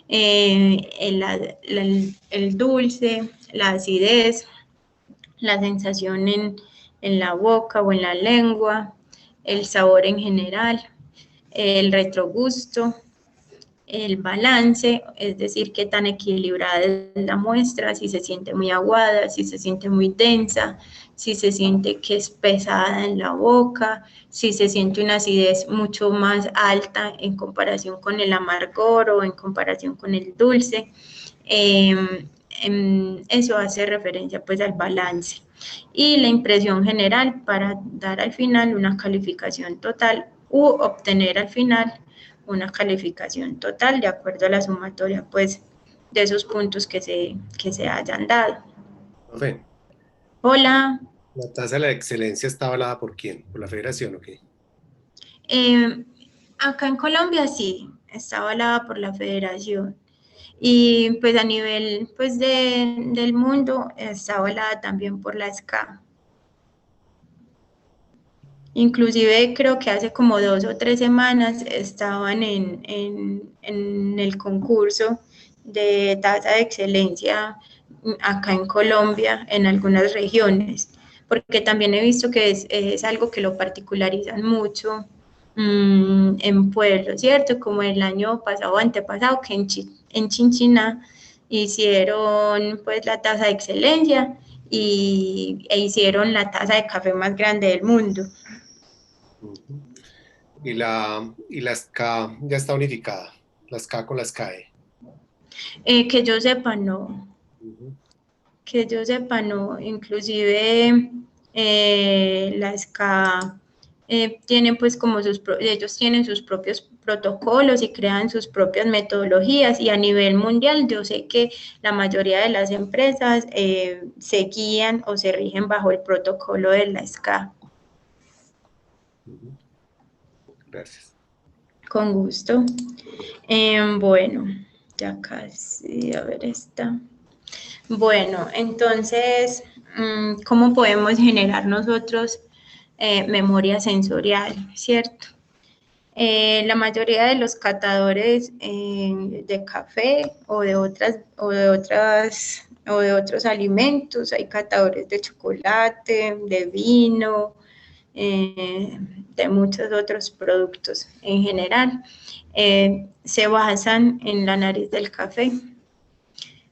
El dulce, la acidez, la sensación en la boca o en la lengua, el sabor en general, el retrogusto, el balance, es decir, qué tan equilibrada es la muestra, si se siente muy aguada, si se siente muy densa, si se siente que es pesada en la boca, si se siente una acidez mucho más alta en comparación con el amargor o en comparación con el dulce. Eso hace referencia pues al balance. Y la impresión general para dar al final una calificación total u obtener al final una calificación total de acuerdo a la sumatoria pues de esos puntos que se hayan dado. Profe, Hola. ¿la tasa de la excelencia está avalada por quién? ¿Por la federación o qué? Acá en Colombia sí, está avalada por la federación. Y pues a nivel pues del mundo está avalada también por la SCA. Inclusive creo que hace como 2 o 3 semanas estaban en el concurso de tasa de excelencia acá en Colombia, en algunas regiones, porque también he visto que es algo que lo particularizan mucho en pueblos, ¿cierto? Como el año pasado o antepasado, que en Chinchiná hicieron pues la tasa de excelencia e hicieron la taza de café más grande del mundo. Y la SCA ya está unificada, la SCA con la SCAE. Que yo sepa, no. Que yo sepa, no. Inclusive la SCA tienen pues como ellos tienen sus propios protocolos y crean sus propias metodologías y a nivel mundial yo sé que la mayoría de las empresas se guían o se rigen bajo el protocolo de la SCA. Gracias. Con gusto. Bueno, ya casi, a ver esta. Bueno, entonces, ¿cómo podemos generar nosotros memoria sensorial, cierto? La mayoría de los catadores de café o de otros alimentos, hay catadores de chocolate, de vino, de muchos otros productos en general, se basan en la nariz del café.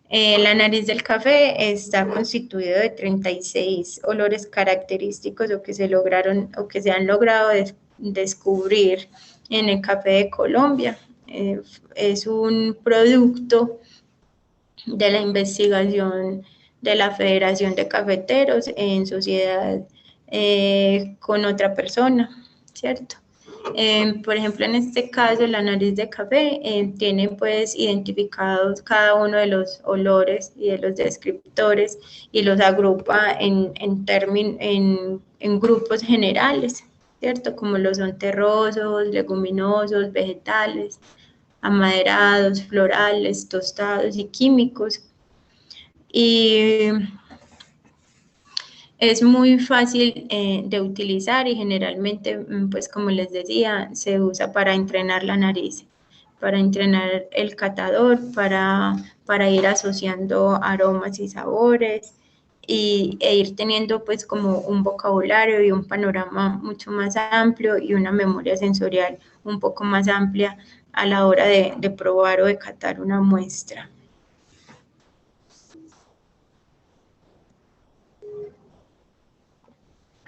La nariz del café está constituido de 36 olores característicos o que se han logrado descubrir en el café de Colombia. es un producto de la investigación de la Federación de Cafeteros en sociedad con otra persona, ¿cierto? Por ejemplo, en este caso, la nariz de café tiene pues identificados cada uno de los olores y de los descriptores y los agrupa en grupos generales, ¿cierto? Como lo son terrosos, leguminosos, vegetales, amaderados, florales, tostados y químicos. Y es muy fácil de utilizar y generalmente, pues como les decía, se usa para entrenar la nariz, para entrenar el catador, para ir asociando aromas y sabores e ir teniendo pues como un vocabulario y un panorama mucho más amplio y una memoria sensorial un poco más amplia a la hora de probar o de catar una muestra.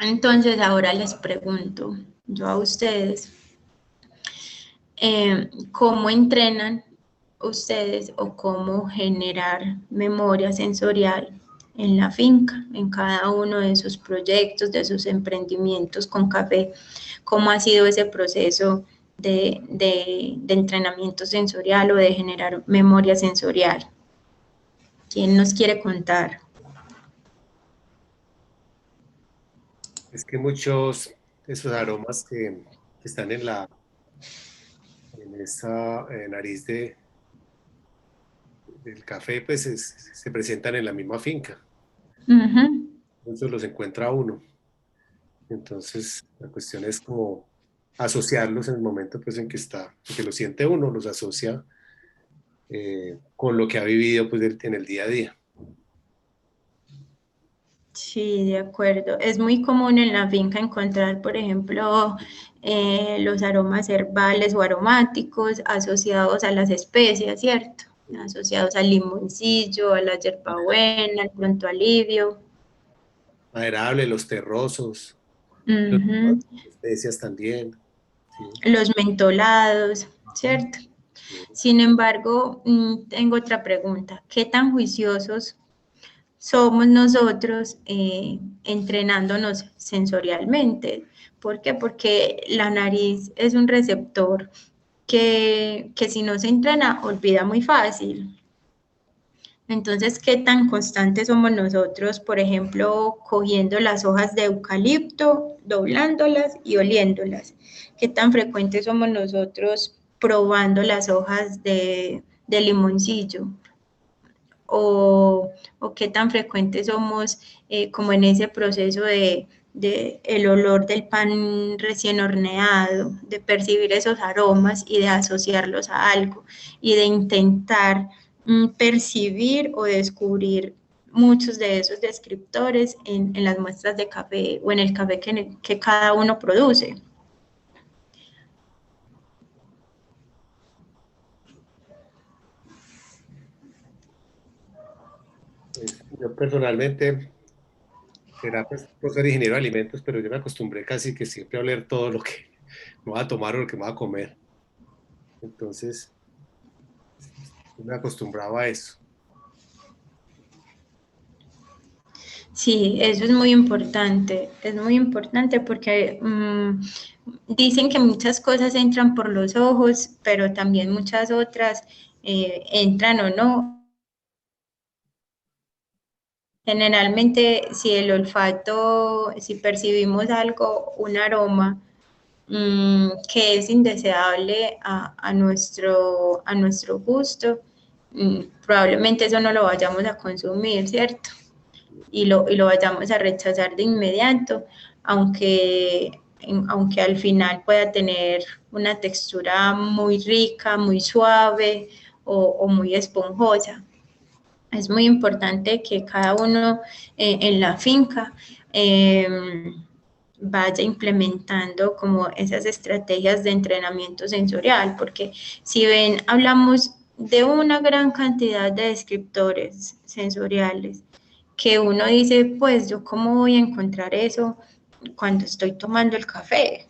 Entonces, ahora les pregunto yo a ustedes, ¿cómo entrenan ustedes o cómo generar memoria sensorial en la finca, en cada uno de sus proyectos, de sus emprendimientos con café? ¿Cómo ha sido ese proceso de entrenamiento sensorial o de generar memoria sensorial? ¿Quién nos quiere contar? Es que muchos de esos aromas que están en esa nariz del café, pues se presentan en la misma finca. Uh-huh. Entonces los encuentra uno. Entonces la cuestión es como asociarlos en el momento pues en que lo siente uno, los asocia con lo que ha vivido pues en el día a día. Sí, de acuerdo. Es muy común en la finca encontrar, por ejemplo, los aromas herbales o aromáticos asociados a las especias, ¿cierto? Asociados al limoncillo, a la hierbabuena, al pronto alivio. Maderable, los terrosos, las Uh-huh. especias también. ¿Sí? Los mentolados, ¿cierto? Sí. Sin embargo, tengo otra pregunta. ¿Qué tan juiciosos somos nosotros entrenándonos sensorialmente? ¿Por qué? Porque la nariz es un receptor que si no se entrena, olvida muy fácil. Entonces, ¿qué tan constantes somos nosotros, por ejemplo, cogiendo las hojas de eucalipto, doblándolas y oliéndolas? ¿Qué tan frecuentes somos nosotros probando las hojas de limoncillo? O qué tan frecuentes somos como en ese proceso de el olor del pan recién horneado, de percibir esos aromas y de asociarlos a algo y de intentar percibir o descubrir muchos de esos descriptores en las muestras de café o en el café que cada uno produce. Pues, yo personalmente, será pues por ser ingeniero de alimentos, pero yo me acostumbré casi que siempre a oler todo lo que me voy a tomar o lo que me voy a comer. Entonces, yo me acostumbraba a eso. Sí, eso es muy importante porque dicen que muchas cosas entran por los ojos, pero también muchas otras entran o no. Generalmente, si el olfato, si percibimos algo, un aroma que es indeseable a nuestro gusto, probablemente eso no lo vayamos a consumir, ¿cierto? Y lo vayamos a rechazar de inmediato, aunque al final pueda tener una textura muy rica, muy suave o muy esponjosa. Es muy importante que cada uno en la finca vaya implementando como esas estrategias de entrenamiento sensorial, porque si ven, hablamos de una gran cantidad de descriptores sensoriales que uno dice, pues yo cómo voy a encontrar eso cuando estoy tomando el café,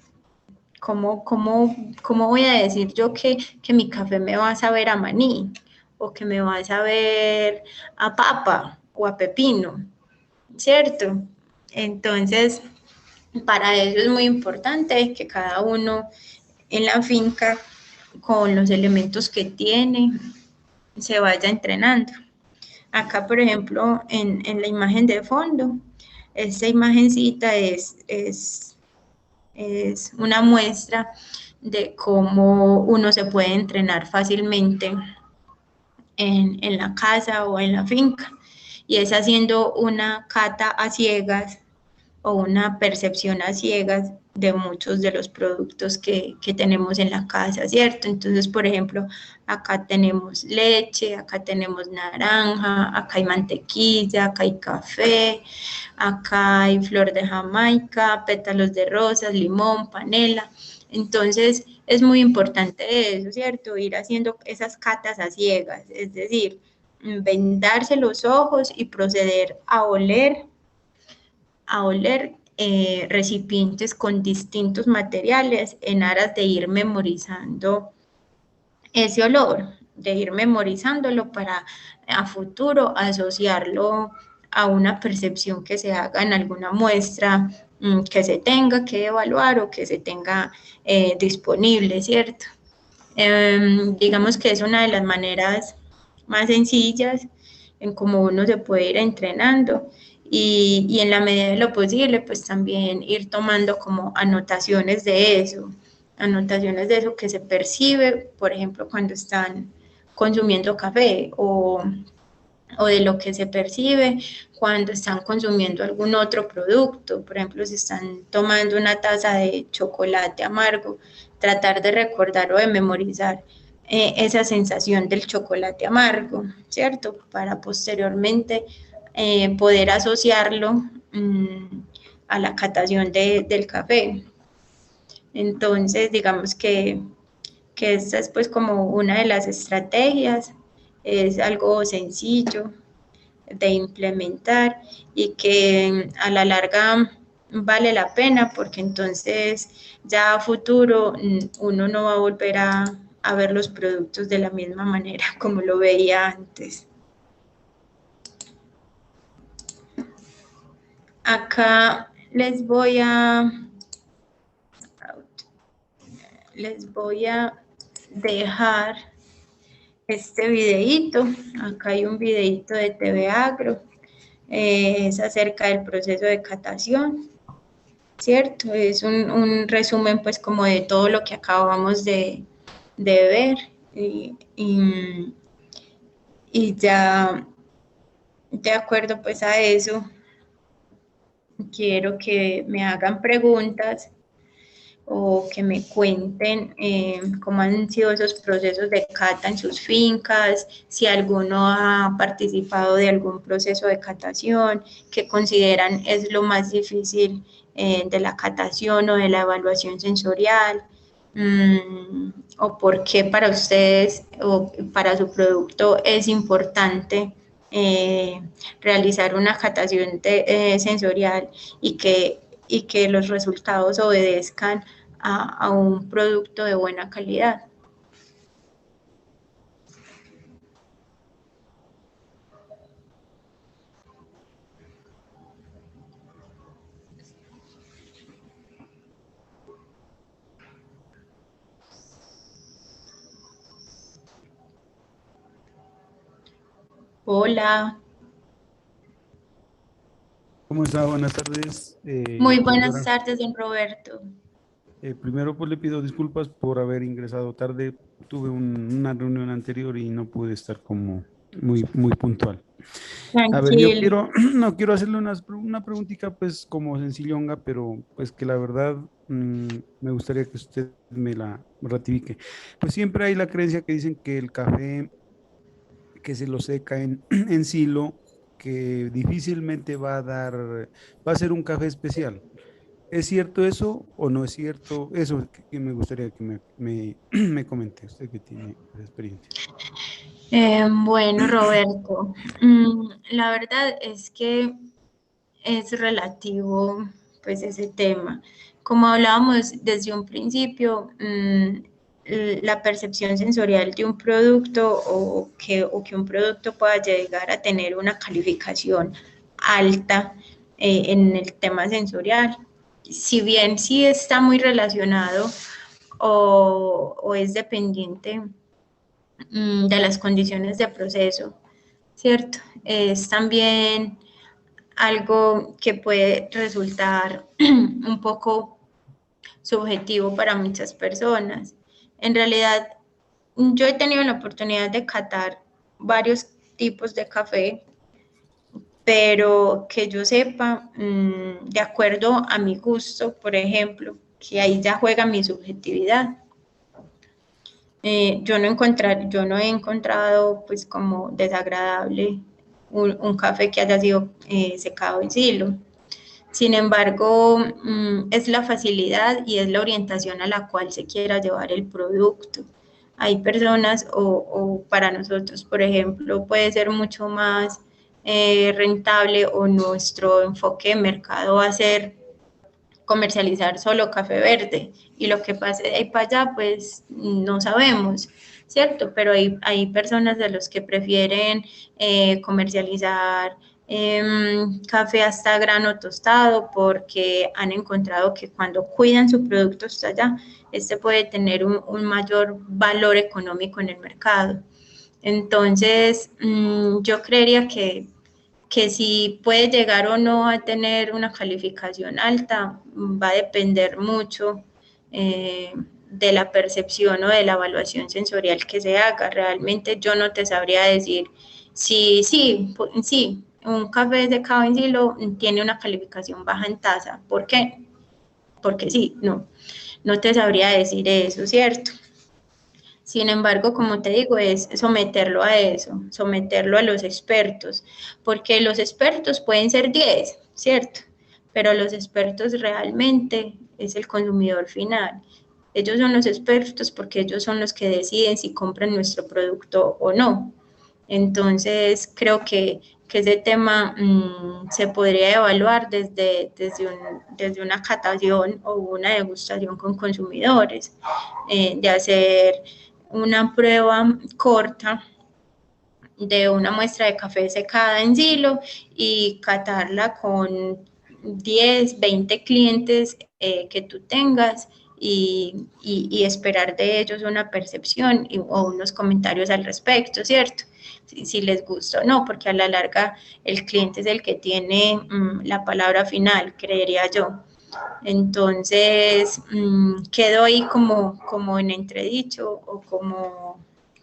¿cómo voy a decir yo que mi café me va a saber a maní o que me va a saber a papa o a pepino, ¿cierto? Entonces, para eso es muy importante que cada uno en la finca, con los elementos que tiene, se vaya entrenando. Acá, por ejemplo, en la imagen de fondo, esta imagencita es una muestra de cómo uno se puede entrenar fácilmente en la casa o en la finca, y es haciendo una cata a ciegas o una percepción a ciegas de muchos de los productos que tenemos en la casa, ¿cierto? Entonces, por ejemplo, acá tenemos leche, acá tenemos naranja, acá hay mantequilla, acá hay café, acá hay flor de Jamaica, pétalos de rosas, limón, panela. Entonces, es muy importante eso, ¿cierto? Ir haciendo esas catas a ciegas, es decir, vendarse los ojos y proceder a oler recipientes con distintos materiales en aras de ir memorizando ese olor, de ir memorizándolo para a futuro asociarlo a una percepción que se haga en alguna muestra que se tenga que evaluar o que se tenga disponible, ¿cierto? Digamos que es una de las maneras más sencillas en cómo uno se puede ir entrenando y en la medida de lo posible, pues también ir tomando como anotaciones de eso que se percibe, por ejemplo, cuando están consumiendo café o de lo que se percibe cuando están consumiendo algún otro producto. Por ejemplo, si están tomando una taza de chocolate amargo, tratar de recordar o de memorizar esa sensación del chocolate amargo, ¿cierto? Para posteriormente poder asociarlo a la catación del café. Entonces, digamos que esta es pues como una de las estrategias, es algo sencillo de implementar y que a la larga vale la pena porque entonces ya a futuro uno no va a volver a ver los productos de la misma manera como lo veía antes. Acá les voy a dejar este videíto. Acá hay un videíto de TV Agro, es acerca del proceso de catación, ¿cierto? Es un resumen pues como de todo lo que acabamos de ver y ya de acuerdo pues a eso, quiero que me hagan preguntas o que me cuenten cómo han sido esos procesos de cata en sus fincas, si alguno ha participado de algún proceso de catación, qué consideran es lo más difícil de la catación o de la evaluación sensorial, o por qué para ustedes o para su producto es importante realizar una catación sensorial y que los resultados obedezcan a un producto de buena calidad. Hola, ¿Cómo está? Buenas tardes, muy buenas profesora. tardes, don Roberto. Primero, pues le pido disculpas por haber ingresado tarde. Tuve una reunión anterior y no pude estar como muy puntual. A ver, yo Tranquilo. no quiero hacerle una preguntita pues como sencillonga, pero pues que la verdad me gustaría que usted me la ratifique. Pues siempre hay la creencia que dicen que el café que se lo seca en silo, que difícilmente va a ser un café especial. ¿Es cierto eso o no es cierto? Eso que me gustaría que me comente usted que tiene esa experiencia. Bueno, Roberto, la verdad es que es relativo pues ese tema. como hablábamos desde un principio, la percepción sensorial de un producto o que un producto pueda llegar a tener una calificación alta en el tema sensorial, si bien sí está muy relacionado o es dependiente de las condiciones de proceso, ¿cierto? Es también algo que puede resultar un poco subjetivo para muchas personas. En realidad, yo he tenido la oportunidad de catar varios tipos de café, pero que yo sepa, de acuerdo a mi gusto, por ejemplo, que ahí ya juega mi subjetividad. Yo no he encontrado pues como desagradable un café que haya sido secado en silo. Sin embargo, es la facilidad y es la orientación a la cual se quiera llevar el producto. Hay personas o para nosotros, por ejemplo, puede ser mucho más rentable o nuestro enfoque de mercado va a ser comercializar solo café verde y lo que pase de ahí para allá, pues no sabemos, ¿cierto? Pero hay personas de los que prefieren comercializar café hasta grano tostado porque han encontrado que cuando cuidan su producto hasta allá, este puede tener un mayor valor económico en el mercado. Entonces, yo creería que si puede llegar o no a tener una calificación alta, va a depender mucho de la percepción o de la evaluación sensorial que se haga. Realmente yo no te sabría decir sí, un café secado en silo tiene una calificación baja en taza. ¿Por qué? Porque sí, no te sabría decir eso, ¿cierto? Sin embargo, como te digo, es someterlo a eso, someterlo a los expertos, porque los expertos pueden ser 10, ¿cierto? Pero los expertos realmente es el consumidor final. Ellos son los expertos porque ellos son los que deciden si compran nuestro producto o no. Entonces, creo que ese tema se podría evaluar desde una catación o una degustación con consumidores, de hacer una prueba corta de una muestra de café secada en silo y catarla con 10, 20 clientes que tú tengas y esperar de ellos una percepción o unos comentarios al respecto, ¿cierto? Si les gusta o no, porque a la larga el cliente es el que tiene la palabra final, creería yo. Entonces, quedo ahí como en entredicho o como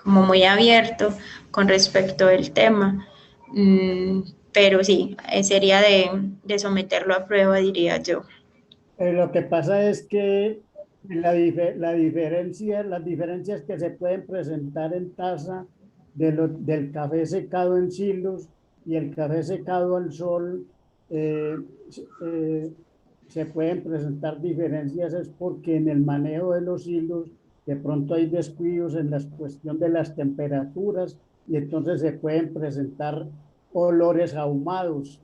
muy abierto con respecto al tema. Pero sí, sería de someterlo a prueba, diría yo. Lo que pasa es que las diferencias que se pueden presentar en taza del café secado en silos y el café secado al sol, eh, eh, se pueden presentar diferencias es porque en el manejo de los hilos de pronto hay descuidos en la cuestión de las temperaturas y entonces se pueden presentar olores ahumados,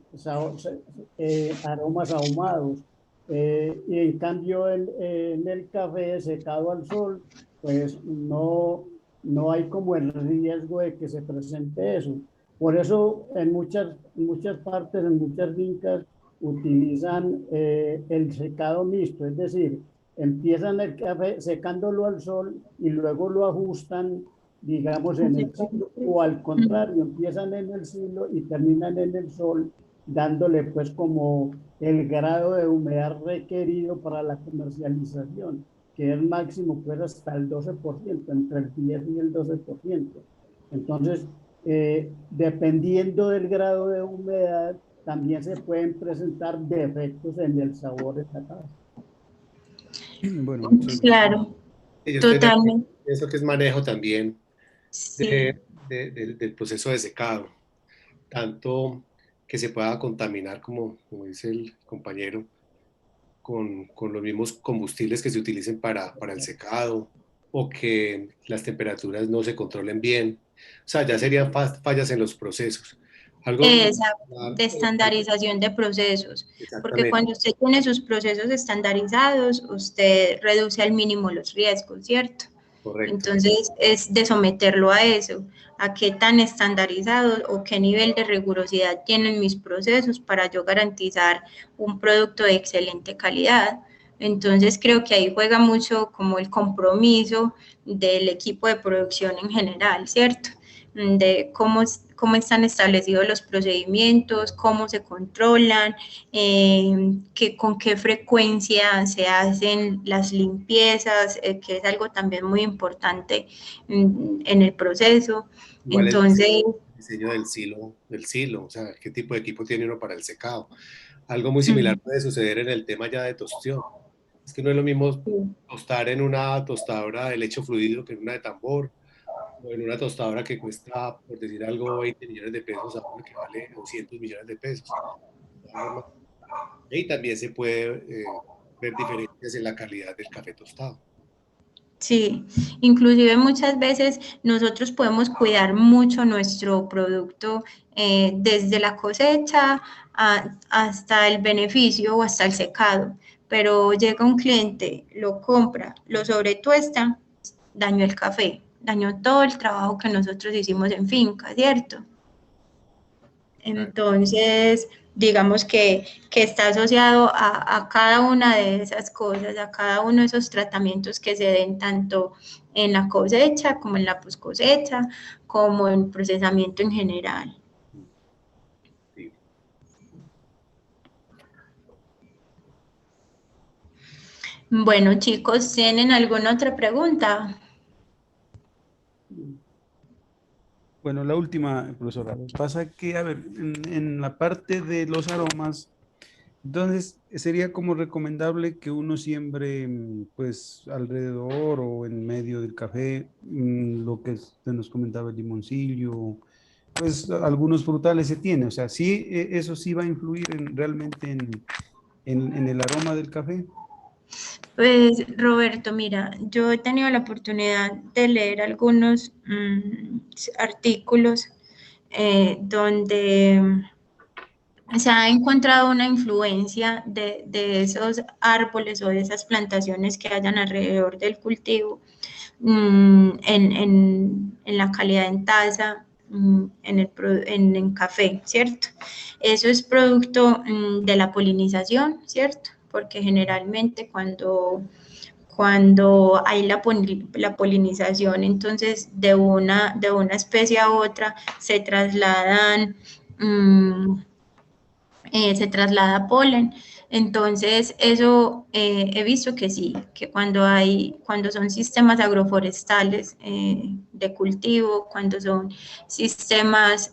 aromas ahumados. Y en cambio en el café secado al sol, pues no hay como el riesgo de que se presente eso. Por eso en muchas partes, en muchas fincas, utilizan el secado mixto, es decir, empiezan el café secándolo al sol y luego lo ajustan, digamos, en el silo, o al contrario, empiezan en el silo y terminan en el sol, dándole pues como el grado de humedad requerido para la comercialización, que es máximo pues hasta el 12%, entre el 10 y el 12%. Entonces, dependiendo del grado de humedad, también se pueden presentar defectos en el sabor de la taza. Bueno, claro, totalmente. Eso que es manejo también Sí. del proceso de secado, tanto que se pueda contaminar, como dice el compañero, con los mismos combustibles que se utilicen para el secado, o que las temperaturas no se controlen bien. O sea, ya serían fallas en los procesos. Algo Exacto, de estandarización de procesos, porque exactamente, cuando usted tiene sus procesos estandarizados, usted reduce al mínimo los riesgos, ¿cierto? correcto. Entonces, es de someterlo a eso, a qué tan estandarizados o qué nivel de rigurosidad tienen mis procesos para yo garantizar un producto de excelente calidad. Entonces, creo que ahí juega mucho como el compromiso del equipo de producción en general, ¿cierto? De cómo están establecidos los procedimientos, cómo se controlan, con qué frecuencia se hacen las limpiezas, que es algo también muy importante en el proceso. Igual Entonces, el diseño del silo, o sea, qué tipo de equipo tiene uno para el secado. Algo muy similar puede suceder en el tema ya de tostión. Es que no es lo mismo tostar en una tostadora de lecho fluido que en una de tambor, o en una tostadora que cuesta, por decir algo, 20 millones de pesos a una que vale 200 millones de pesos. Y también se puede ver diferencias en la calidad del café tostado. sí, inclusive muchas veces nosotros podemos cuidar mucho nuestro producto desde la cosecha hasta el beneficio o hasta el secado, pero llega un cliente, lo compra, lo sobretuesta, dañó el café, dañó todo el trabajo que nosotros hicimos en finca, ¿cierto? Entonces, digamos que está asociado a cada una de esas cosas, a cada uno de esos tratamientos que se den tanto en la cosecha como en la post cosecha, como en procesamiento en general. Sí. Bueno, chicos, ¿tienen alguna otra pregunta? Bueno, la última, profesora. Pasa que, a ver, en la parte de los aromas, entonces sería como recomendable que uno siembre, pues, alrededor o en medio del café, lo que usted nos comentaba, el limoncillo, pues algunos frutales se tiene. O sea, sí, eso sí va a influir realmente en el aroma del café. Pues Roberto, mira, yo he tenido la oportunidad de leer algunos artículos donde se ha encontrado una influencia de esos árboles o de esas plantaciones que hayan alrededor del cultivo en la calidad en taza, en café, ¿cierto? Eso es producto de la polinización, ¿cierto? Porque generalmente cuando hay la polinización, entonces de una especie a otra se traslada polen. Entonces, eso he visto que sí, que cuando son sistemas agroforestales de cultivo, cuando son sistemas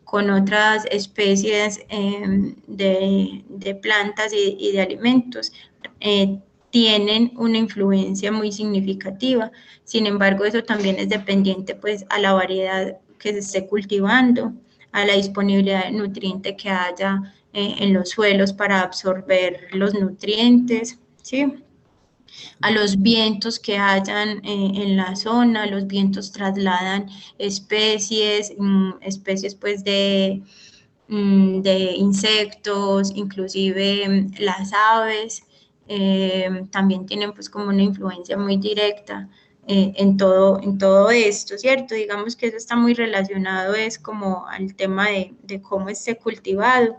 con otras especies de plantas y de alimentos, tienen una influencia muy significativa. Sin embargo, eso también es dependiente pues a la variedad que se esté cultivando, a la disponibilidad de nutriente que haya en los suelos para absorber los nutrientes, ¿sí? A los vientos que hayan en la zona, los vientos trasladan especies pues de insectos, inclusive las aves, también tienen pues como una influencia muy directa en todo esto, ¿cierto? Digamos que eso está muy relacionado es como al tema de cómo esté cultivado.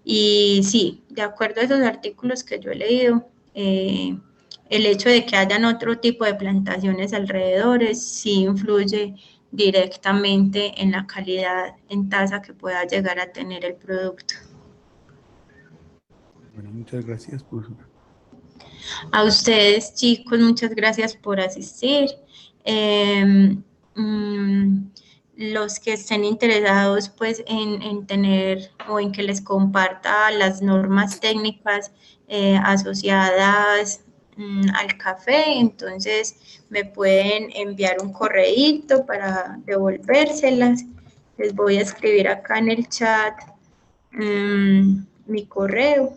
Y sí, de acuerdo a esos artículos que yo he leído, el hecho de que hayan otro tipo de plantaciones alrededor sí influye directamente en la calidad en taza que pueda llegar a tener el producto. Bueno, muchas gracias, profesora. A ustedes, chicos, muchas gracias por asistir. Eh, los que estén interesados pues en tener o en que les comparta las normas técnicas asociadas al café, entonces me pueden enviar un correíto para devolvérselas. Les voy a escribir acá en el chat mi correo.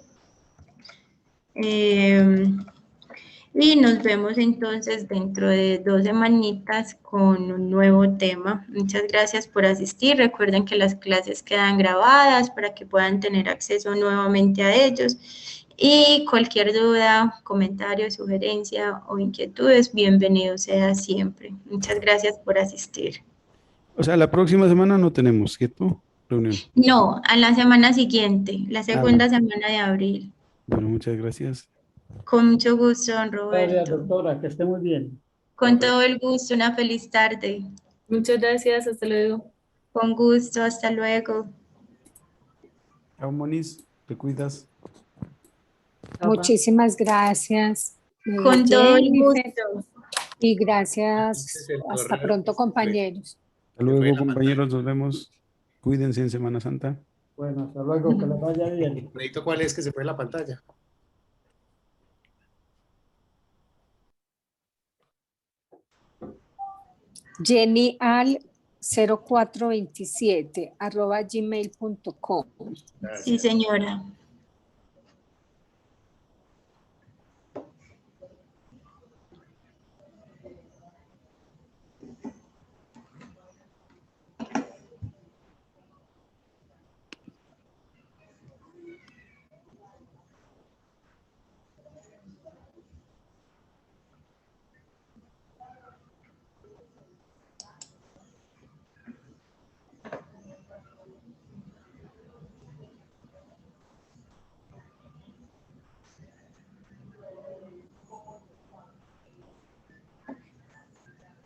Y nos vemos entonces dentro de 2 semanitas con un nuevo tema. Muchas gracias por asistir. Recuerden que las clases quedan grabadas para que puedan tener acceso nuevamente a ellos. Y cualquier duda, comentario, sugerencia o inquietudes, bienvenido sea siempre. Muchas gracias por asistir. O sea, la próxima semana no tenemos, ¿cierto? Reunión. No, a la semana siguiente, la Bueno. segunda semana de abril. Bueno, muchas gracias. Con mucho gusto, don Gracias, Roberto. doctora, que esté muy bien. Con todo el gusto, una feliz tarde. Muchas gracias, hasta luego. Con gusto, hasta luego. Chao, Moniz, te cuidas. Muchísimas gracias, Con todo el Jennifer, gusto. y gracias. Hasta pronto, compañeros. Hasta luego, compañeros, nos vemos. Cuídense en Semana Santa. Bueno, hasta luego, que les vaya bien. Necesito cuál es que se fue en la pantalla. Jenny al 0427 @gmail.com. Sí, señora.